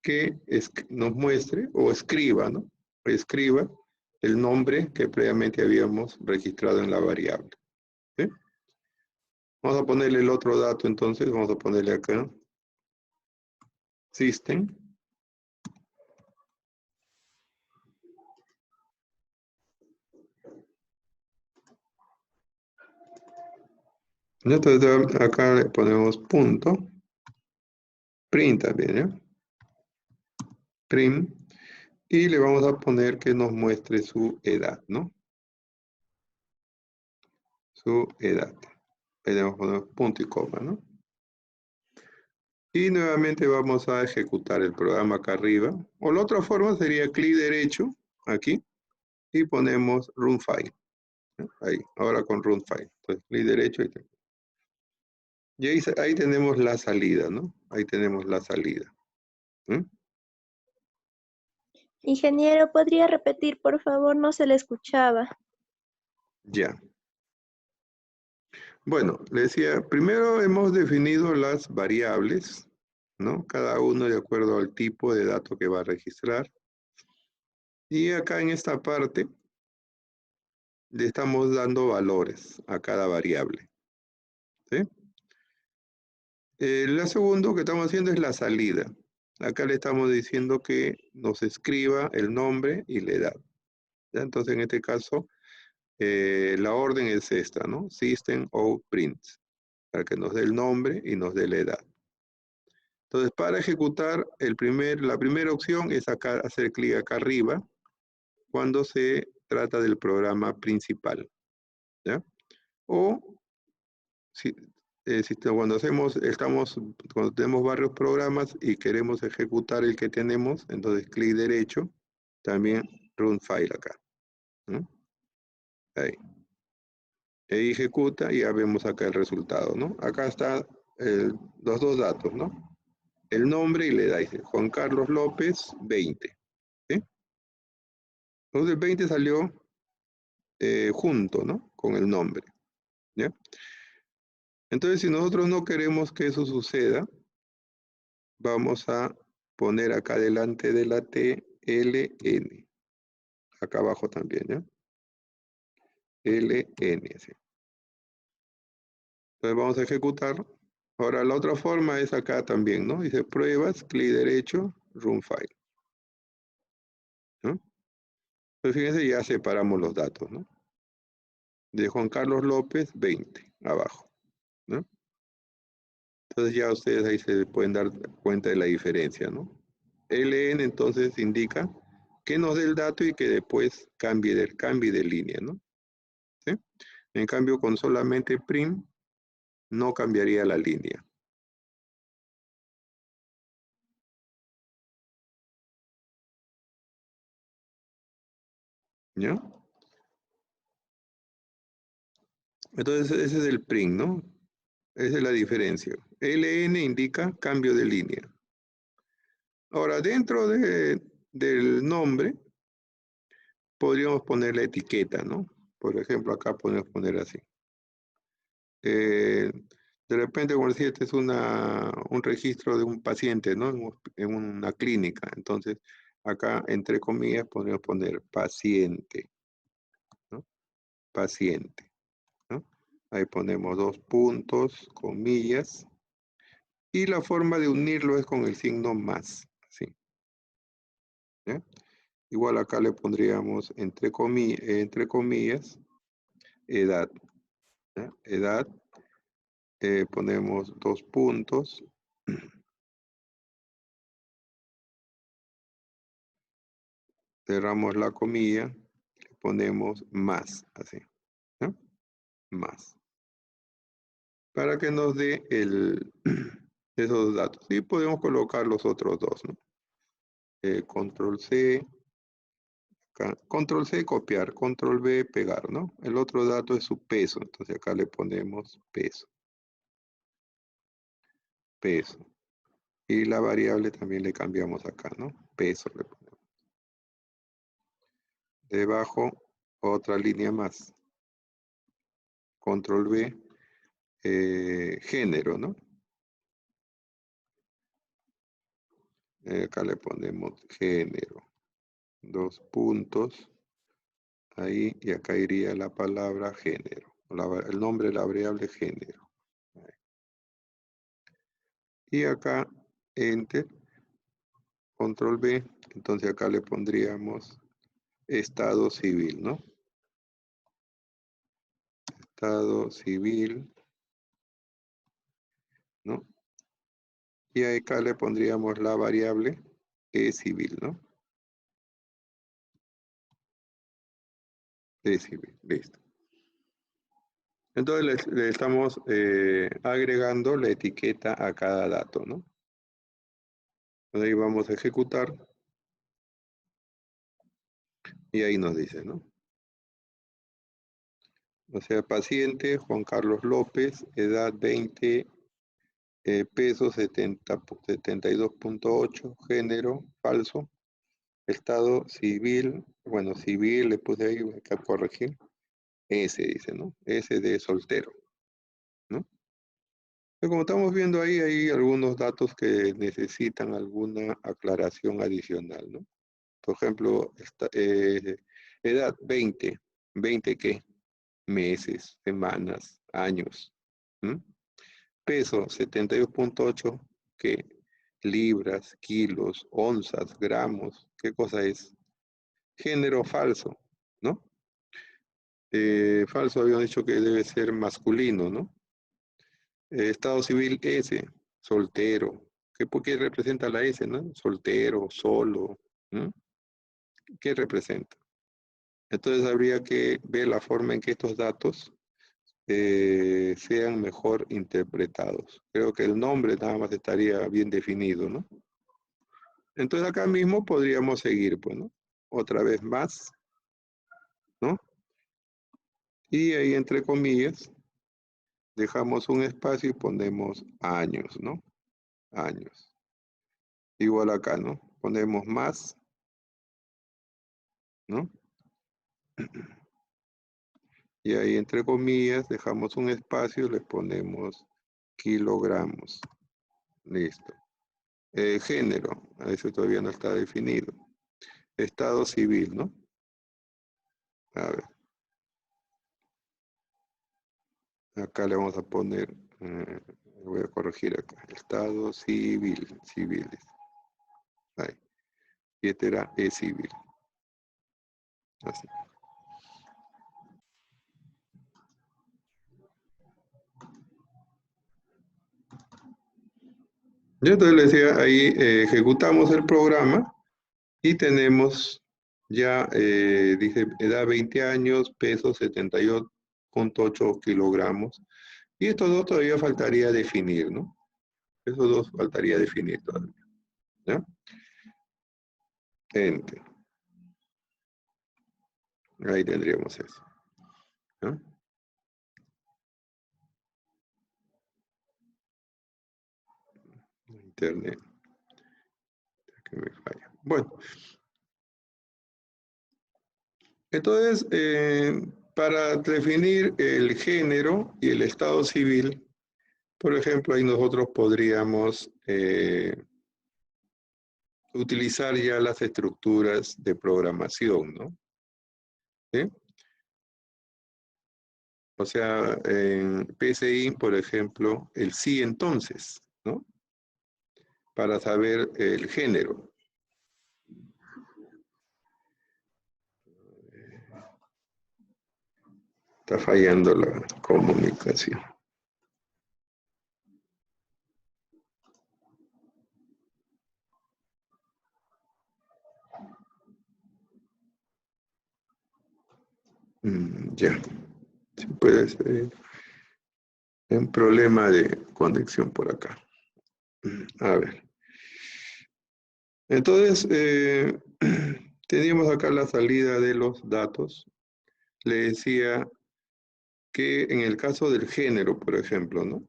que nos muestre o escriba, ¿no? Escriba el nombre que previamente habíamos registrado en la variable. ¿Sí? Vamos a ponerle el otro dato entonces, vamos a ponerle acá system. Entonces acá le ponemos punto, print también, ¿eh? Print, y le vamos a poner que nos muestre su edad, ¿no? Su edad. Ahí le vamos a poner punto y coma, ¿no? Y nuevamente vamos a ejecutar el programa acá arriba. O la otra forma sería clic derecho, aquí, y ponemos run file. ¿No? Ahí, ahora con run file. Entonces, clic derecho y ahí tenemos la salida, ¿no? Ahí tenemos la salida. ¿Mm? Ingeniero, ¿podría repetir, por favor? No se le escuchaba. Ya. Bueno, le decía, primero hemos definido las variables, ¿no? Cada uno de acuerdo al tipo de dato que va a registrar. Y acá en esta parte le estamos dando valores a cada variable. ¿Sí? La segunda que estamos haciendo es la salida. Acá le estamos diciendo que nos escriba el nombre y la edad. ¿Ya? Entonces, en este caso, la orden es esta, ¿no? System out print, para que nos dé el nombre y nos dé la edad. Entonces, para ejecutar, la primera opción es acá, hacer clic acá arriba, cuando se trata del programa principal. ¿Ya? O, cuando tenemos varios programas y queremos ejecutar el que tenemos, entonces clic derecho, también run file acá. ¿No? Ahí. E ejecuta y ya vemos acá el resultado, ¿no? Acá están los dos datos, ¿no? El nombre y la edad. Dice Juan Carlos López, 20. ¿Sí? Entonces el 20 salió junto, ¿no? Con el nombre. ¿Ya? Entonces, si nosotros no queremos que eso suceda, vamos a poner acá delante de la T, LN. Acá abajo también, ¿ya? LN, ¿sí? Entonces vamos a ejecutar. Ahora, la otra forma es acá también, ¿no? Dice pruebas, clic derecho, run file. ¿No? Pues fíjense, ya separamos los datos, ¿no? De Juan Carlos López, 20, abajo, ¿no? Entonces ya ustedes ahí se pueden dar cuenta de la diferencia, ¿no? LN entonces indica que nos dé el dato y que después cambie de línea, ¿no? ¿Sí? En cambio, con solamente prim, no cambiaría la línea. ¿Ya? Entonces, ese es el prim, ¿no? Esa es la diferencia. LN indica cambio de línea. Ahora, dentro del nombre, podríamos poner la etiqueta, ¿no? Por ejemplo, acá podemos poner así. De repente, como decía, este es un registro de un paciente, ¿no? En una clínica. Entonces, acá, entre comillas, podemos poner paciente, ¿no? Paciente, ¿no? Ahí ponemos 2 puntos, comillas. Y la forma de unirlo es con el signo más, ¿sí? ¿Ya? Igual acá le pondríamos entre comillas edad, ¿ya? Edad, ponemos 2 puntos, cerramos la comilla, le ponemos más, así, ¿ya? Más, para que nos dé esos datos. Y podemos colocar los otros dos, ¿no? Control C, Control C, copiar, Control V, pegar, ¿no? El otro dato es su peso, entonces acá le ponemos peso. Peso. Y la variable también le cambiamos acá, ¿no? Peso le ponemos. Debajo, otra línea más. Control V, género, ¿no? Acá le ponemos género. 2 puntos. Ahí, y acá iría la palabra género. El nombre de la variable género. Ahí. Y acá, enter. Control V. Entonces acá le pondríamos estado civil, ¿no? Estado civil, ¿no? Y acá le pondríamos la variable civil, ¿no? Civil, listo. Entonces le estamos agregando la etiqueta a cada dato, ¿no? Entonces ahí vamos a ejecutar. Y ahí nos dice, ¿no? O sea, paciente, Juan Carlos López, edad 20, peso 72.8, género, falso, estado civil, bueno, civil le puse ahí, voy a corregir, S dice, ¿no? S de soltero, ¿no? Pero como estamos viendo ahí, hay algunos datos que necesitan alguna aclaración adicional, ¿no? Por ejemplo, edad 20, ¿20 qué? Meses, semanas, años. ¿M? Peso 72.8, ¿qué? Libras, kilos, onzas, gramos, ¿qué cosa es? Género falso, ¿no? Falso habíamos dicho que debe ser masculino, ¿no? Estado civil S, soltero. ¿Por qué representa la S, no? Soltero, solo. ¿M? ¿Qué representa? Entonces habría que ver la forma en que estos datos sean mejor interpretados. Creo que el nombre nada más estaría bien definido, ¿no? Entonces acá mismo podríamos seguir, pues, ¿no? Otra vez más, ¿no? Y ahí entre comillas, dejamos un espacio y ponemos años, ¿no? Años. Igual acá, ¿no? Ponemos más, ¿no? Y ahí entre comillas, dejamos un espacio y le ponemos kilogramos. Listo. Género, a eso todavía no está definido. Estado civil, ¿no? A ver. Acá le vamos a poner, voy a corregir acá. Estado civil, civiles. Ahí. Y este era civil. Así. Yo entonces le decía, ahí ejecutamos el programa y tenemos ya, dice, edad 20 años, peso 78,8 kilogramos. Y estos dos todavía faltaría definir, ¿no? Esos dos faltaría definir todavía. ¿Ya? Enter. Ahí tendríamos eso. ¿Ya? Internet. Que me falla. Bueno. Entonces, para definir el género y el estado civil, por ejemplo, ahí nosotros podríamos utilizar ya las estructuras de programación, ¿no? ¿Sí? O sea, en PSI, por ejemplo, el sí entonces, ¿no? Para saber el género. Está fallando la comunicación. Ya. Sí, puede ser un problema de conexión por acá. A ver. Entonces, teníamos acá la salida de los datos. Le decía que en el caso del género, por ejemplo, ¿no?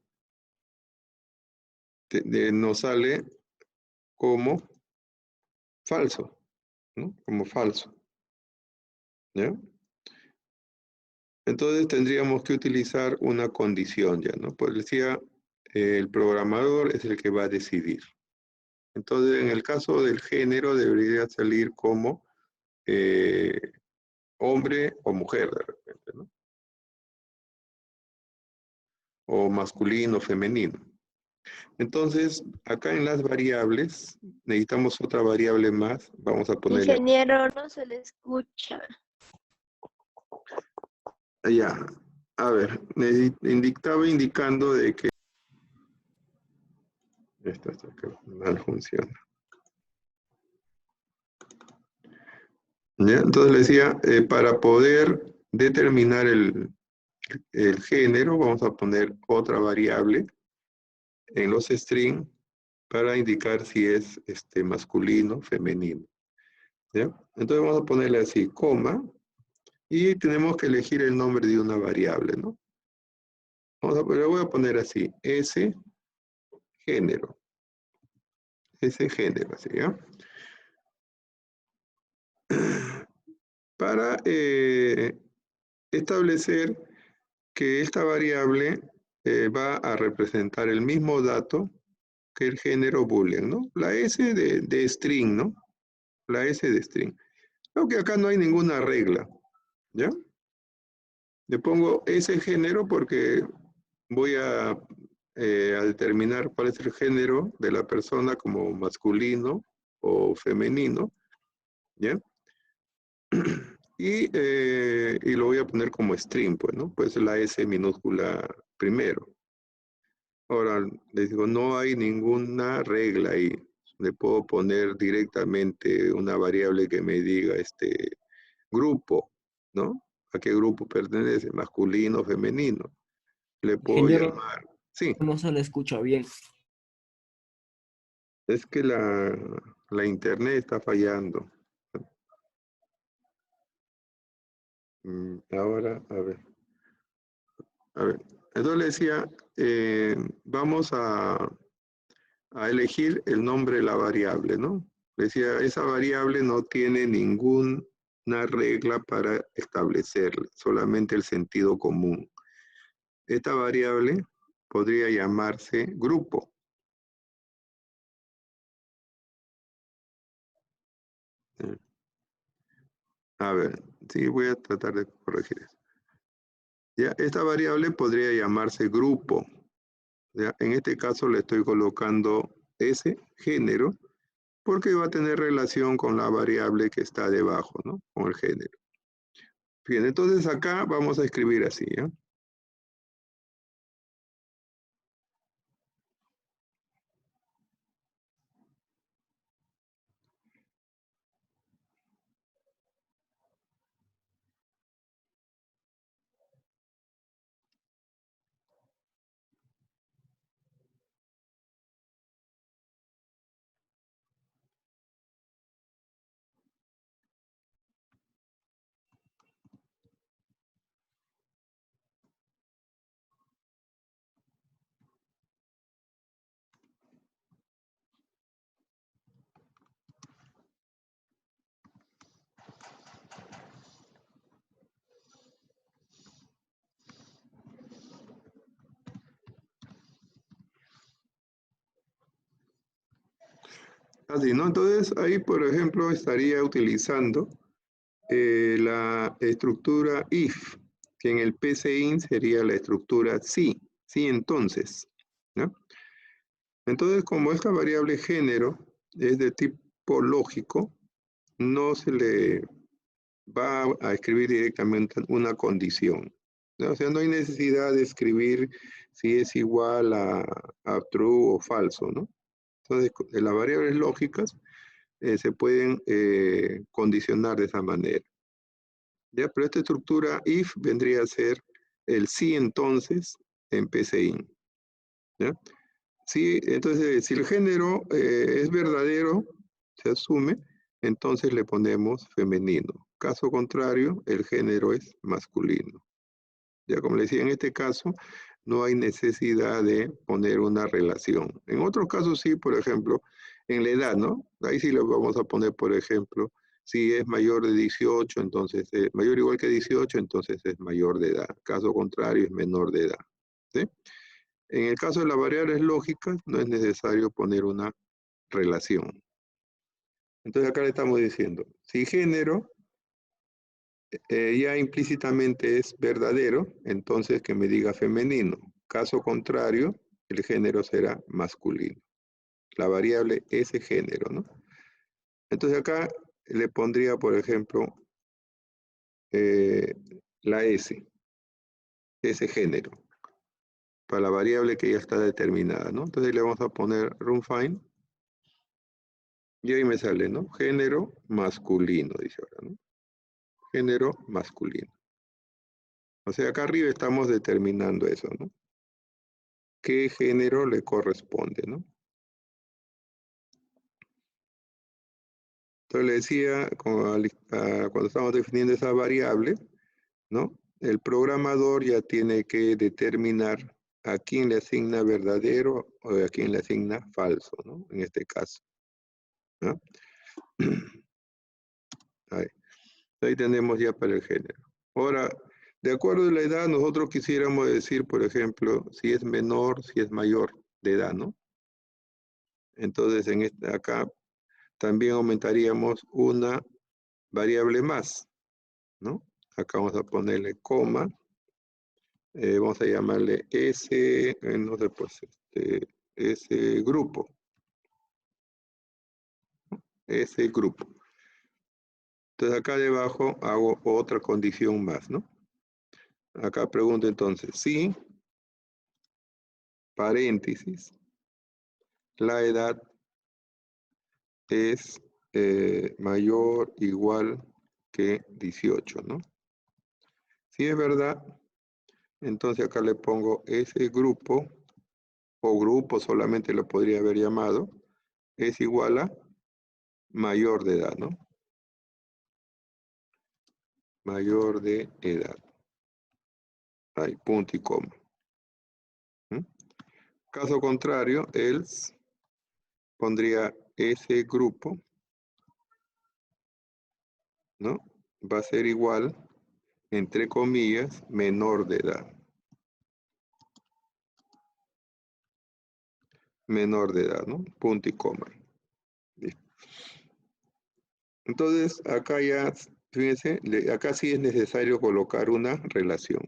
Nos sale como falso, ¿no? Como falso. ¿Ya? Entonces tendríamos que utilizar una condición ya, ¿no? Pues decía, el programador es el que va a decidir. Entonces, en el caso del género debería salir como hombre o mujer de repente, ¿no? O masculino, femenino. Entonces, acá en las variables, necesitamos otra variable más. Vamos a ponerle Ingeniero, no se le escucha. allá. A ver, estaba indicando de que esta está acá, mal funciona. ¿Ya? Entonces le decía, para poder determinar el género, vamos a poner otra variable en los string para indicar si es masculino, femenino. ¿Ya? Entonces vamos a ponerle así, coma, y tenemos que elegir el nombre de una variable, ¿no? Le voy a poner así, S género. S género, así, ¿ya? Para establecer que esta variable va a representar el mismo dato que el género boolean, ¿no? La S de string, ¿no? La S de string. Creo que acá no hay ninguna regla, ¿ya? Le pongo S género porque voy a determinar cuál es el género de la persona como masculino o femenino, ¿ya? Y lo voy a poner como string, pues, ¿no? Pues la S minúscula primero. Ahora, les digo, no hay ninguna regla ahí. Le puedo poner directamente una variable que me diga grupo, ¿no? ¿A qué grupo pertenece? Masculino, femenino. Le puedo Ingeniero, llamar. Sí, no se le escucha bien. es que la internet está fallando. Ahora, a ver. A ver. Entonces le decía, vamos a elegir el nombre de la variable, ¿no? Le decía, esa variable no tiene ninguna regla para establecerla, solamente el sentido común. Esta variable podría llamarse grupo. A ver, sí, voy a tratar de corregir eso. Ya, esta variable podría llamarse grupo. Ya, en este caso le estoy colocando ese género porque va a tener relación con la variable que está debajo, ¿no? Con el género. Bien, entonces acá vamos a escribir así, ¿ya? Así, ¿no? Entonces, ahí, por ejemplo, estaría utilizando la estructura if, que en el PCIN sería la estructura sí entonces, ¿no? Entonces, como esta variable género es de tipo lógico, no se le va a escribir directamente una condición, ¿no? O sea, no hay necesidad de escribir si es igual a true o falso, ¿no? Entonces, las variables lógicas se pueden condicionar de esa manera. ¿Ya? Pero esta estructura if vendría a ser el sí entonces en PCIN. ¿Ya? Sí, entonces, si el género es verdadero, se asume, entonces le ponemos femenino. Caso contrario, el género es masculino. Ya como le decía, en este caso no hay necesidad de poner una relación. En otros casos sí, por ejemplo, en la edad, ¿no? Ahí sí le vamos a poner, por ejemplo, si es mayor de 18, entonces mayor o igual que 18, entonces es mayor de edad. Caso contrario, es menor de edad. ¿Sí? En el caso de las variables lógicas, no es necesario poner una relación. Entonces acá le estamos diciendo, si género ya implícitamente es verdadero, entonces que me diga femenino. Caso contrario, el género será masculino. La variable ese género, ¿no? Entonces acá le pondría, por ejemplo, la S, ese género, para la variable que ya está determinada, ¿no? Entonces le vamos a poner runFind, y ahí me sale, ¿no? Género masculino, dice ahora, ¿no? Género masculino. O sea, acá arriba estamos determinando eso, ¿no? ¿Qué género le corresponde, ¿no? Entonces le decía, cuando estamos definiendo esa variable, ¿no? El programador ya tiene que determinar a quién le asigna verdadero o a quién le asigna falso, ¿no? En este caso, ¿no? Ahí tenemos ya para el género. Ahora, de acuerdo a la edad, nosotros quisiéramos decir, por ejemplo, si es menor, si es mayor de edad, ¿no? Entonces, acá también aumentaríamos una variable más, ¿no? Acá vamos a ponerle coma, vamos a llamarle S, no sé, pues, S grupo. S grupo. Entonces acá debajo hago otra condición más, ¿no? Acá pregunto entonces, si, paréntesis, la edad es mayor o igual que 18, ¿no? Si es verdad, entonces acá le pongo ese grupo, o grupo solamente lo podría haber llamado, es igual a mayor de edad, ¿no? Mayor de edad. Ahí, punto y coma. ¿Mm? Caso contrario, else, pondría ese grupo, ¿no? Va a ser igual, entre comillas, menor de edad. Menor de edad, ¿no? Punto y coma. Listo. Entonces, acá ya, fíjense, acá sí es necesario colocar una relación,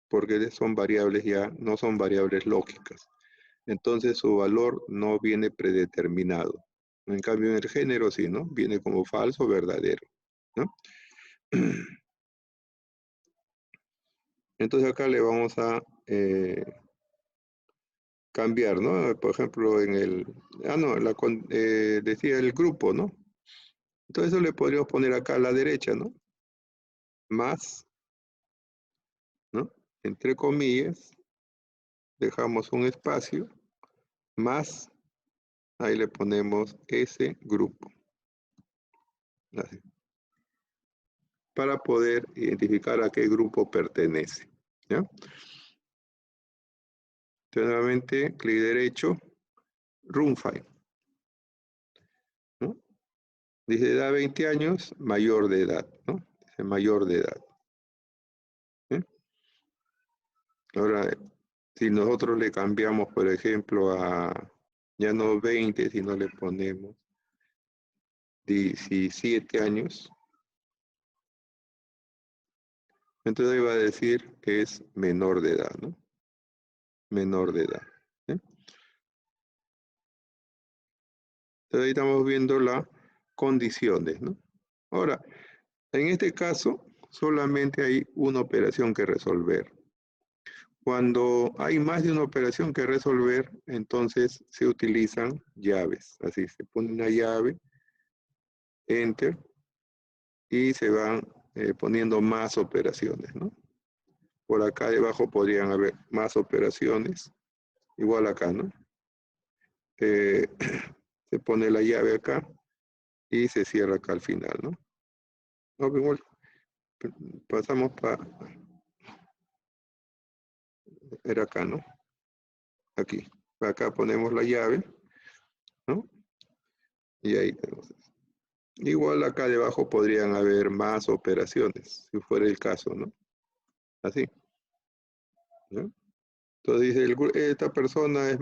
porque son variables ya, no son variables lógicas. Entonces, su valor no viene predeterminado. En cambio, en el género sí, ¿no? Viene como falso o verdadero, ¿no? Entonces, acá le vamos a cambiar, ¿no? Por ejemplo, en el... no, decía el grupo, ¿no? Entonces, eso le podríamos poner acá a la derecha, ¿no? Más, ¿no? Entre comillas, dejamos un espacio, más, ahí le ponemos ese grupo. Así. Para poder identificar a qué grupo pertenece, ¿ya? Entonces, nuevamente, clic derecho, runFind, ¿no? Dice edad 20 años, mayor de edad, ¿no? Dice mayor de edad. ¿Sí? Ahora, si nosotros le cambiamos, por ejemplo, a ya no 20, sino le ponemos 17 años, entonces iba a decir que es menor de edad, ¿no? Menor de edad. ¿Sí? Entonces ahí estamos viendo las condiciones, ¿no? Ahora, en este caso, solamente hay una operación que resolver. Cuando hay más de una operación que resolver, entonces se utilizan llaves. Así, se pone una llave, Enter, y se van poniendo más operaciones, ¿no? Por acá debajo podrían haber más operaciones, igual acá, ¿no? Se pone la llave acá y se cierra acá al final, ¿no? No, igual, pasamos para... Era acá, ¿no? Aquí. Acá ponemos la llave, ¿no? Y ahí tenemos. Igual acá debajo podrían haber más operaciones, si fuera el caso, ¿no? Así, ¿no? Entonces dice, esta persona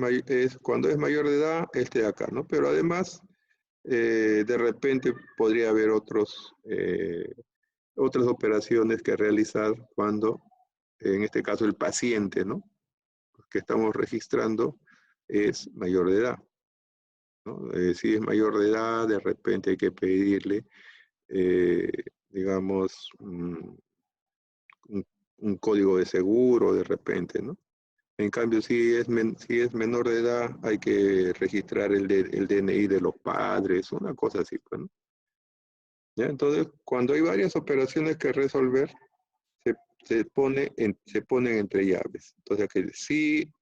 cuando es mayor de edad, este de acá, ¿no? Pero además, de repente podría haber otras operaciones que realizar cuando, en este caso, el paciente, ¿no? Que estamos registrando es mayor de edad, ¿no? Si es mayor de edad, de repente hay que pedirle, digamos, un código de seguro de repente, ¿no? En cambio, si es menor de edad, hay que registrar el DNI de los padres, una cosa así, pues, ¿no? ¿Ya? Entonces, cuando hay varias operaciones que resolver, se ponen entre llaves. Entonces, que si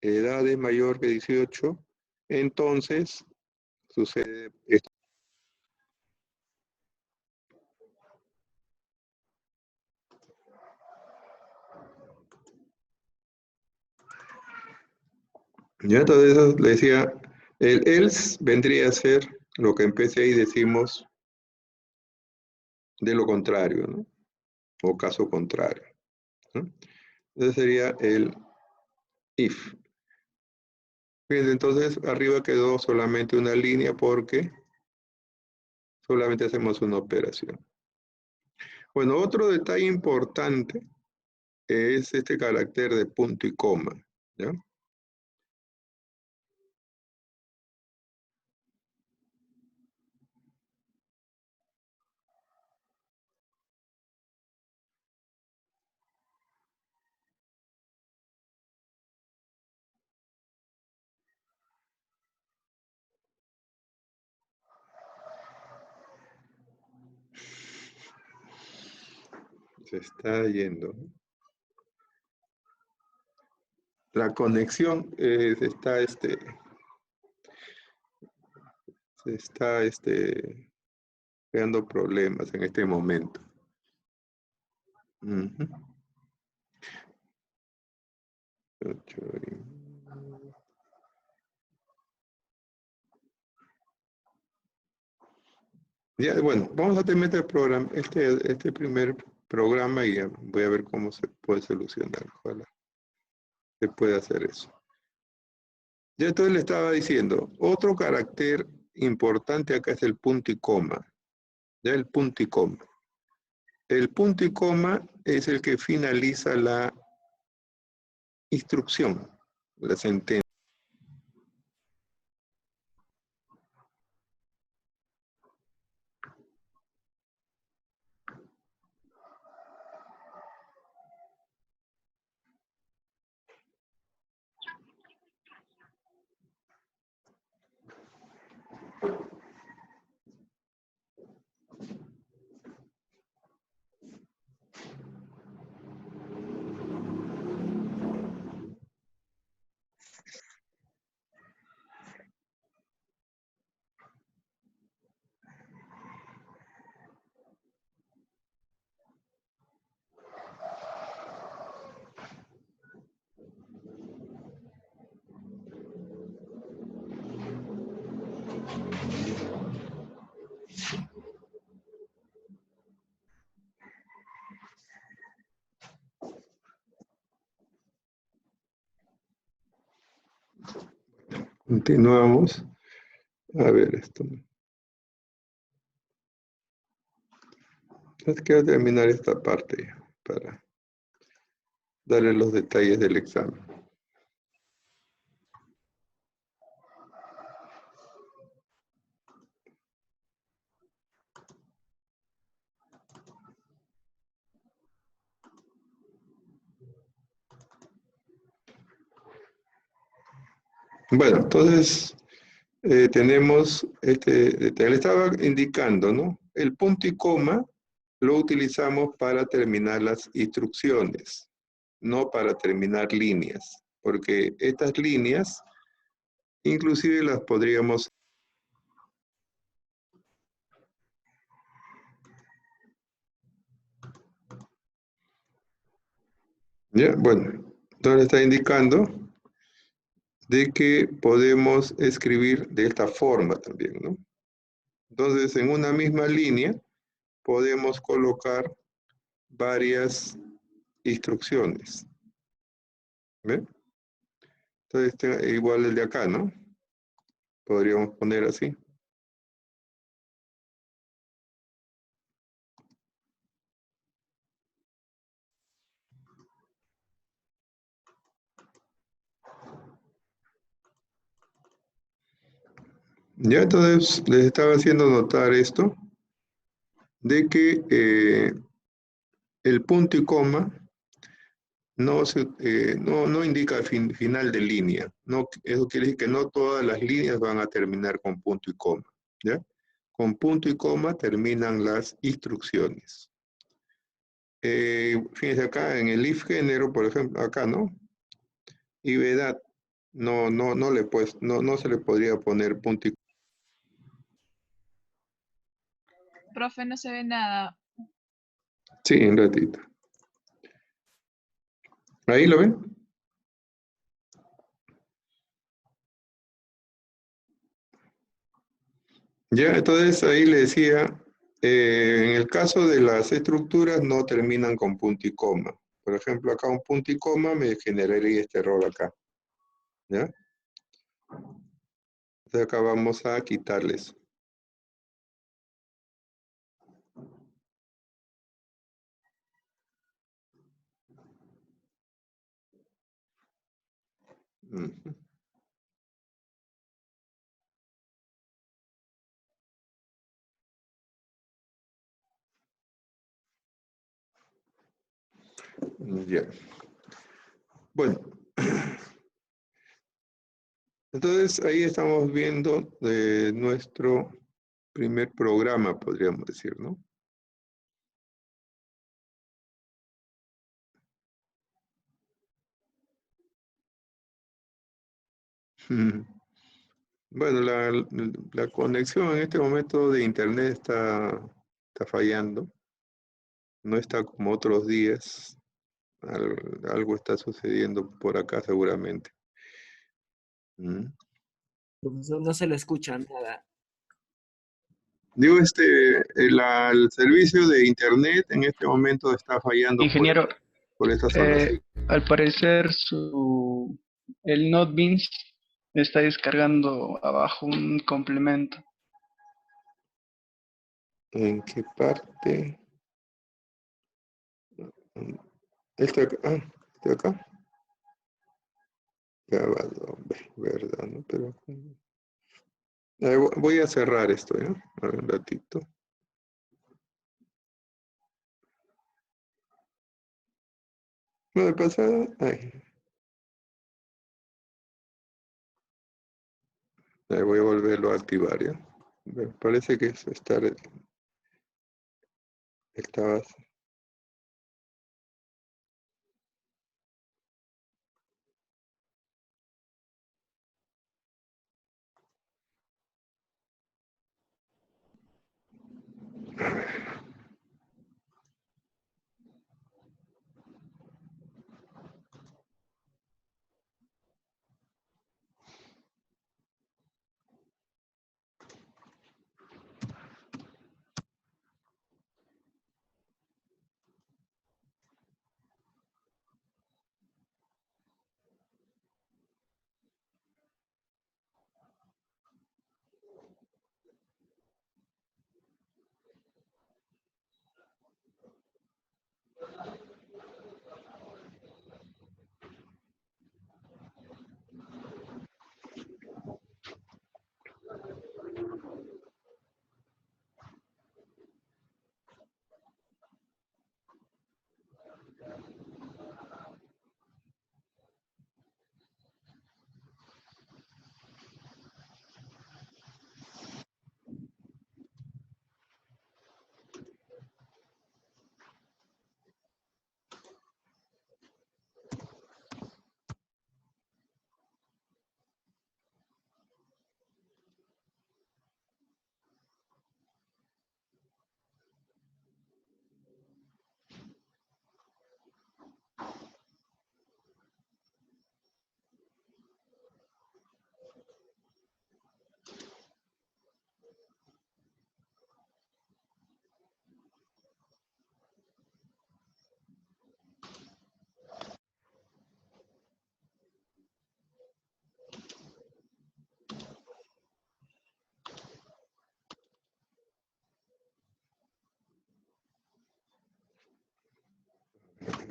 edad es mayor que 18, entonces sucede esto. Ya, entonces eso le decía, el else vendría a ser lo que en PCI decimos de lo contrario, ¿no? O caso contrario, ¿no? Entonces sería el if. Fíjense, entonces arriba quedó solamente una línea porque solamente hacemos una operación. Bueno, otro detalle importante es este carácter de punto y coma, ¿ya? Se está yendo. La conexión se está creando problemas en este momento. Ya, bueno, vamos a terminar este primer programa y ya voy a ver cómo se puede solucionar. Ojalá se pueda hacer eso. Ya entonces le estaba diciendo, otro carácter importante acá es el punto y coma. Ya el punto y coma. El punto y coma es el que finaliza la instrucción, la sentencia. Continuamos. A ver esto. Entonces quiero terminar esta parte ya, para darle los detalles del examen. Bueno, entonces tenemos este detalle. Le estaba indicando, ¿no? El punto y coma lo utilizamos para terminar las instrucciones, no para terminar líneas, porque estas líneas inclusive las podríamos... Ya, bueno, entonces está indicando de que podemos escribir de esta forma también, ¿no? Entonces, en una misma línea podemos colocar varias instrucciones. ¿Ve? Entonces, igual el de acá, ¿no? Podríamos poner así. Ya, entonces les estaba haciendo notar esto, de que el punto y coma no indica final de línea. No, eso quiere decir que no todas las líneas van a terminar con punto y coma. ¿Ya? Con punto y coma terminan las instrucciones. Fíjense acá en el if género, por ejemplo, acá, ¿no? Y edad, no se le podría poner punto y coma. Profe, no se ve nada. Sí, un ratito. ¿Ahí lo ven? Ya, entonces ahí le decía, en el caso de las estructuras no terminan con punto y coma. Por ejemplo, acá un punto y coma me generaría este error acá. ¿Ya? Entonces acá vamos a quitarles. Ujú. Ya. Bueno. Entonces ahí estamos viendo nuestro primer programa, podríamos decir, ¿no? Bueno, la conexión en este momento de internet está fallando. No está como otros días. Algo está sucediendo por acá seguramente. Mm. Profesor, no se le escucha nada. Digo, el servicio de internet en este momento está fallando Ingeniero, por esta zona. al parecer el NotBeans está descargando abajo un complemento. ¿En qué parte? ¿Este acá? ¿Este acá? Ya va, hombre, verdad, ¿no? Pero voy a cerrar esto, ¿ya? A ver, un ratito. No, de pasada, ahí. Ahí voy a volverlo a activar, ¿ya? Me parece que estaba...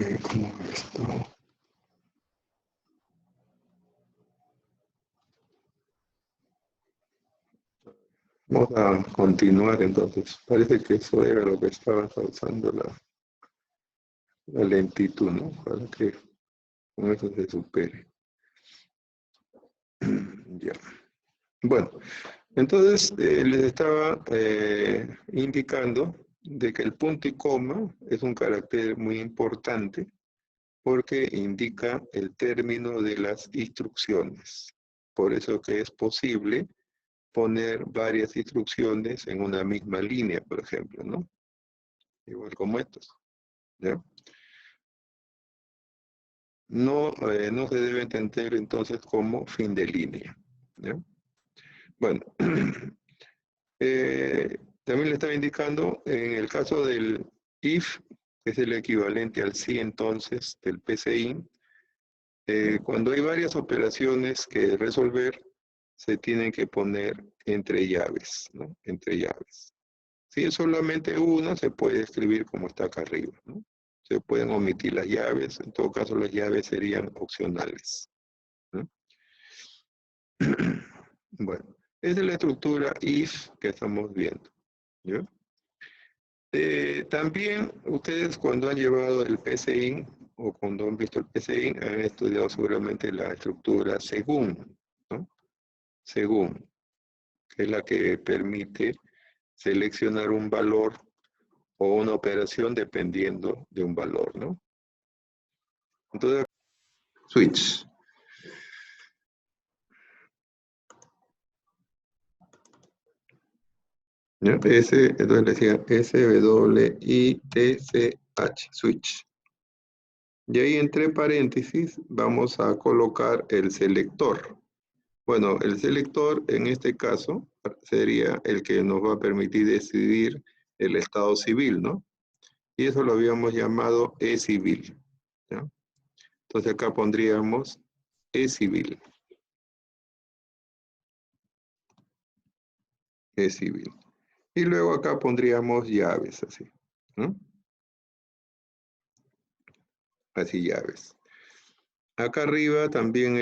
¿Cómo es esto? Vamos a continuar entonces. Parece que eso era lo que estaba causando la lentitud, ¿no? Para que con eso se supere. Ya. Bueno, entonces les estaba indicando de que el punto y coma es un carácter muy importante porque indica el término de las instrucciones. Por eso que es posible poner varias instrucciones en una misma línea, por ejemplo, ¿no? Igual como estos, ¿ya? No, no se debe entender entonces como fin de línea, ¿ya? Bueno, también le estaba indicando en el caso del if, que es el equivalente al sí entonces del PCIN, cuando hay varias operaciones que resolver, se tienen que poner entre llaves, ¿no? Entre llaves. Si es solamente una, se puede escribir como está acá arriba, ¿no? Se pueden omitir las llaves, en todo caso las llaves serían opcionales, ¿no? Bueno, esa es la estructura if que estamos viendo, ¿ya? También ustedes cuando han llevado el PCIN o cuando han visto el PCIN han estudiado seguramente la estructura según, ¿no? Según, que es la que permite seleccionar un valor o una operación dependiendo de un valor, ¿no? Entonces, switch. ¿Ya? Entonces le decía SWITCH, switch. Y ahí entre paréntesis vamos a colocar el selector. Bueno, el selector en este caso sería el que nos va a permitir decidir el estado civil, ¿no? Y eso lo habíamos llamado E-civil, ¿ya? Entonces acá pondríamos E-civil. E-civil. Y luego acá pondríamos llaves, así, ¿no? Así llaves. Acá arriba también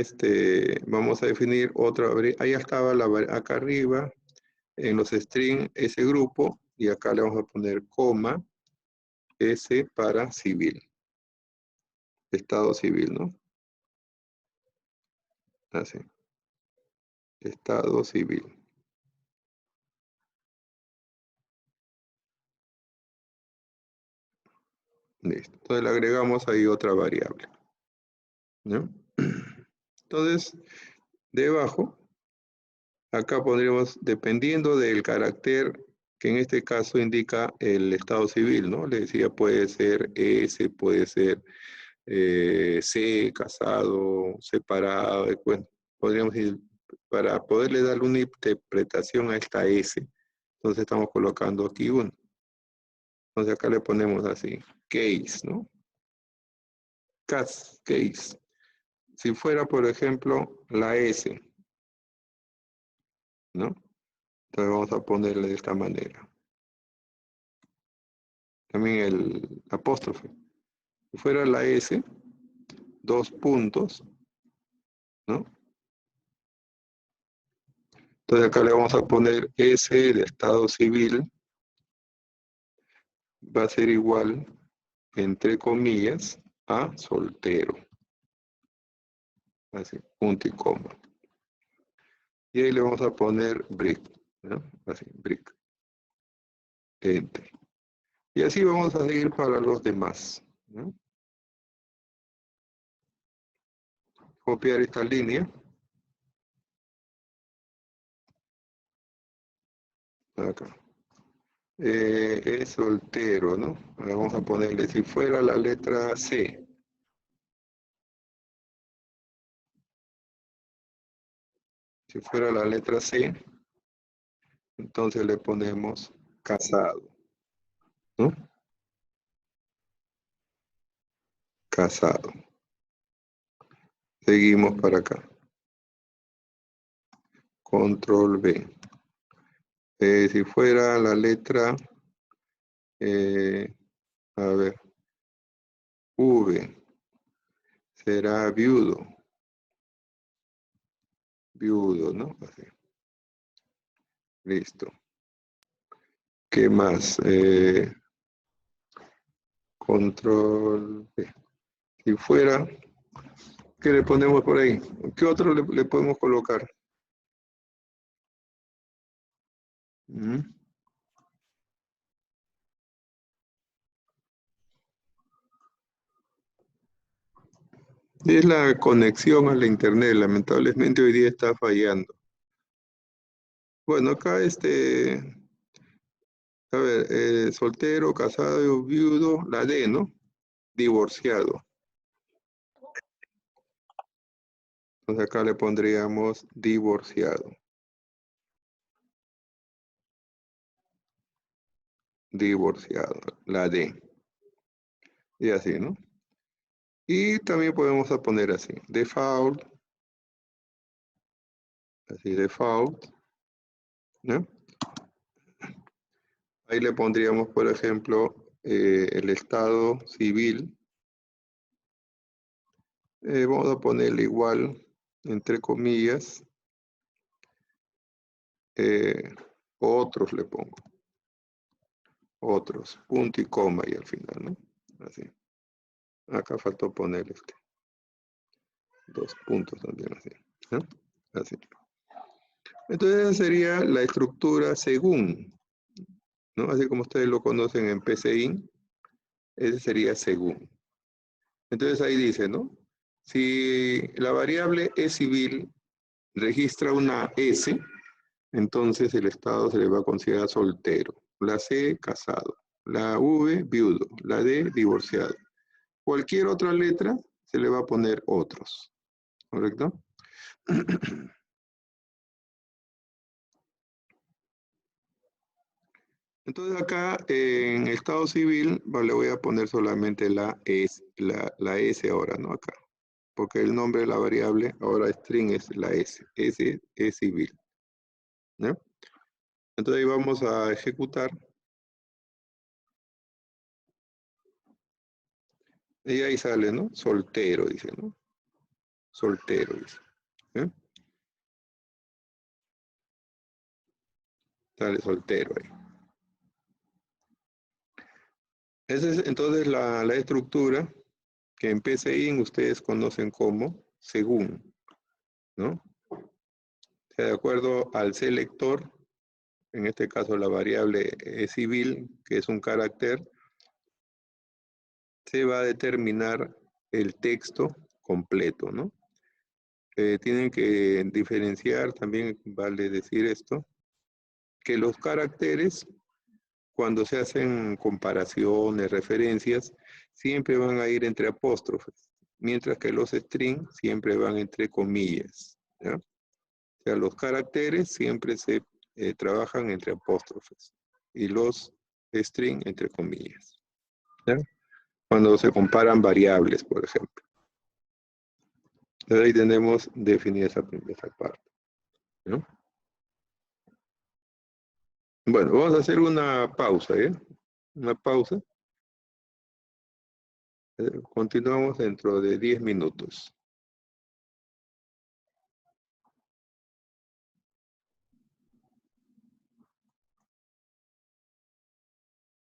vamos a definir otra, ahí estaba acá arriba, en los strings, ese grupo, y acá le vamos a poner coma, S para civil. Estado civil, ¿no? Así. Estado civil. Listo. Entonces le agregamos ahí otra variable, ¿no? Entonces, debajo, acá pondríamos, dependiendo del carácter que en este caso indica el estado civil, ¿no? Le decía, puede ser S, puede ser C, casado, separado, bueno, podríamos ir, para poderle dar una interpretación a esta S, entonces estamos colocando aquí uno. Entonces acá le ponemos así, case, ¿no? Case. Si fuera, por ejemplo, la S, ¿no? Entonces vamos a ponerle de esta manera. También el apóstrofe. Si fuera la S, 2 puntos, ¿no? Entonces acá le vamos a poner S de estado civil, va a ser igual, entre comillas, a soltero. Así, punto y coma. Y ahí le vamos a poner brick, ¿no? Así, brick. Enter. Y así vamos a seguir para los demás, ¿no? Copiar esta línea. Acá. Es soltero, ¿no? Ahora vamos a ponerle, si fuera la letra C. Si fuera la letra C, entonces le ponemos casado, ¿no? Casado. Seguimos para acá. Control B. Si fuera la letra, a ver, V será viudo. Viudo, ¿no? Así. Listo. ¿Qué más? Control V. Si fuera, ¿qué le ponemos por ahí? ¿Qué otro le podemos colocar? Es la conexión a la internet, lamentablemente hoy día está fallando. Bueno, acá a ver, soltero, casado, viudo, la D, ¿no? Divorciado. Entonces acá le pondríamos divorciado. Divorciado, la D. Y así, ¿no? Y también podemos poner así, default. Así, default. ¿No? Ahí le pondríamos, por ejemplo, el estado civil. Vamos a ponerle igual, entre comillas. Otros le pongo. Otros, punto y coma y al final, ¿no? Así. Acá faltó poner 2 puntos también, así. ¿No? Así. Entonces esa sería la estructura según, ¿no? Así como ustedes lo conocen en PCIN, ese sería según. Entonces ahí dice, ¿no? Si la variable E civil registra una S, entonces el estado se le va a considerar soltero. La C, casado. La V, viudo. La D, divorciado. Cualquier otra letra se le va a poner otros. ¿Correcto? Entonces acá en estado civil le voy a poner solamente la S ahora, ¿no? Acá. Porque el nombre de la variable ahora string es la S. S es civil. ¿No? Entonces ahí vamos a ejecutar. Y ahí sale, ¿no? Soltero, dice, ¿no? Soltero, dice. ¿Eh? Sale soltero ahí. Esa es entonces la estructura que en PCIN ustedes conocen como según, ¿no? O sea, de acuerdo al selector, en este caso la variable civil, que es un carácter, se va a determinar el texto completo, ¿no? Tienen que diferenciar, también vale decir esto, que los caracteres, cuando se hacen comparaciones, referencias, siempre van a ir entre apóstrofes, mientras que los strings siempre van entre comillas, ¿ya? O sea, los caracteres siempre se trabajan entre apóstrofes y los strings entre comillas, ¿ya? Cuando se comparan variables, por ejemplo. Entonces ahí tenemos definida esa parte, ¿no? Bueno, vamos a hacer una pausa, ¿eh? Una pausa. Continuamos dentro de 10 minutos.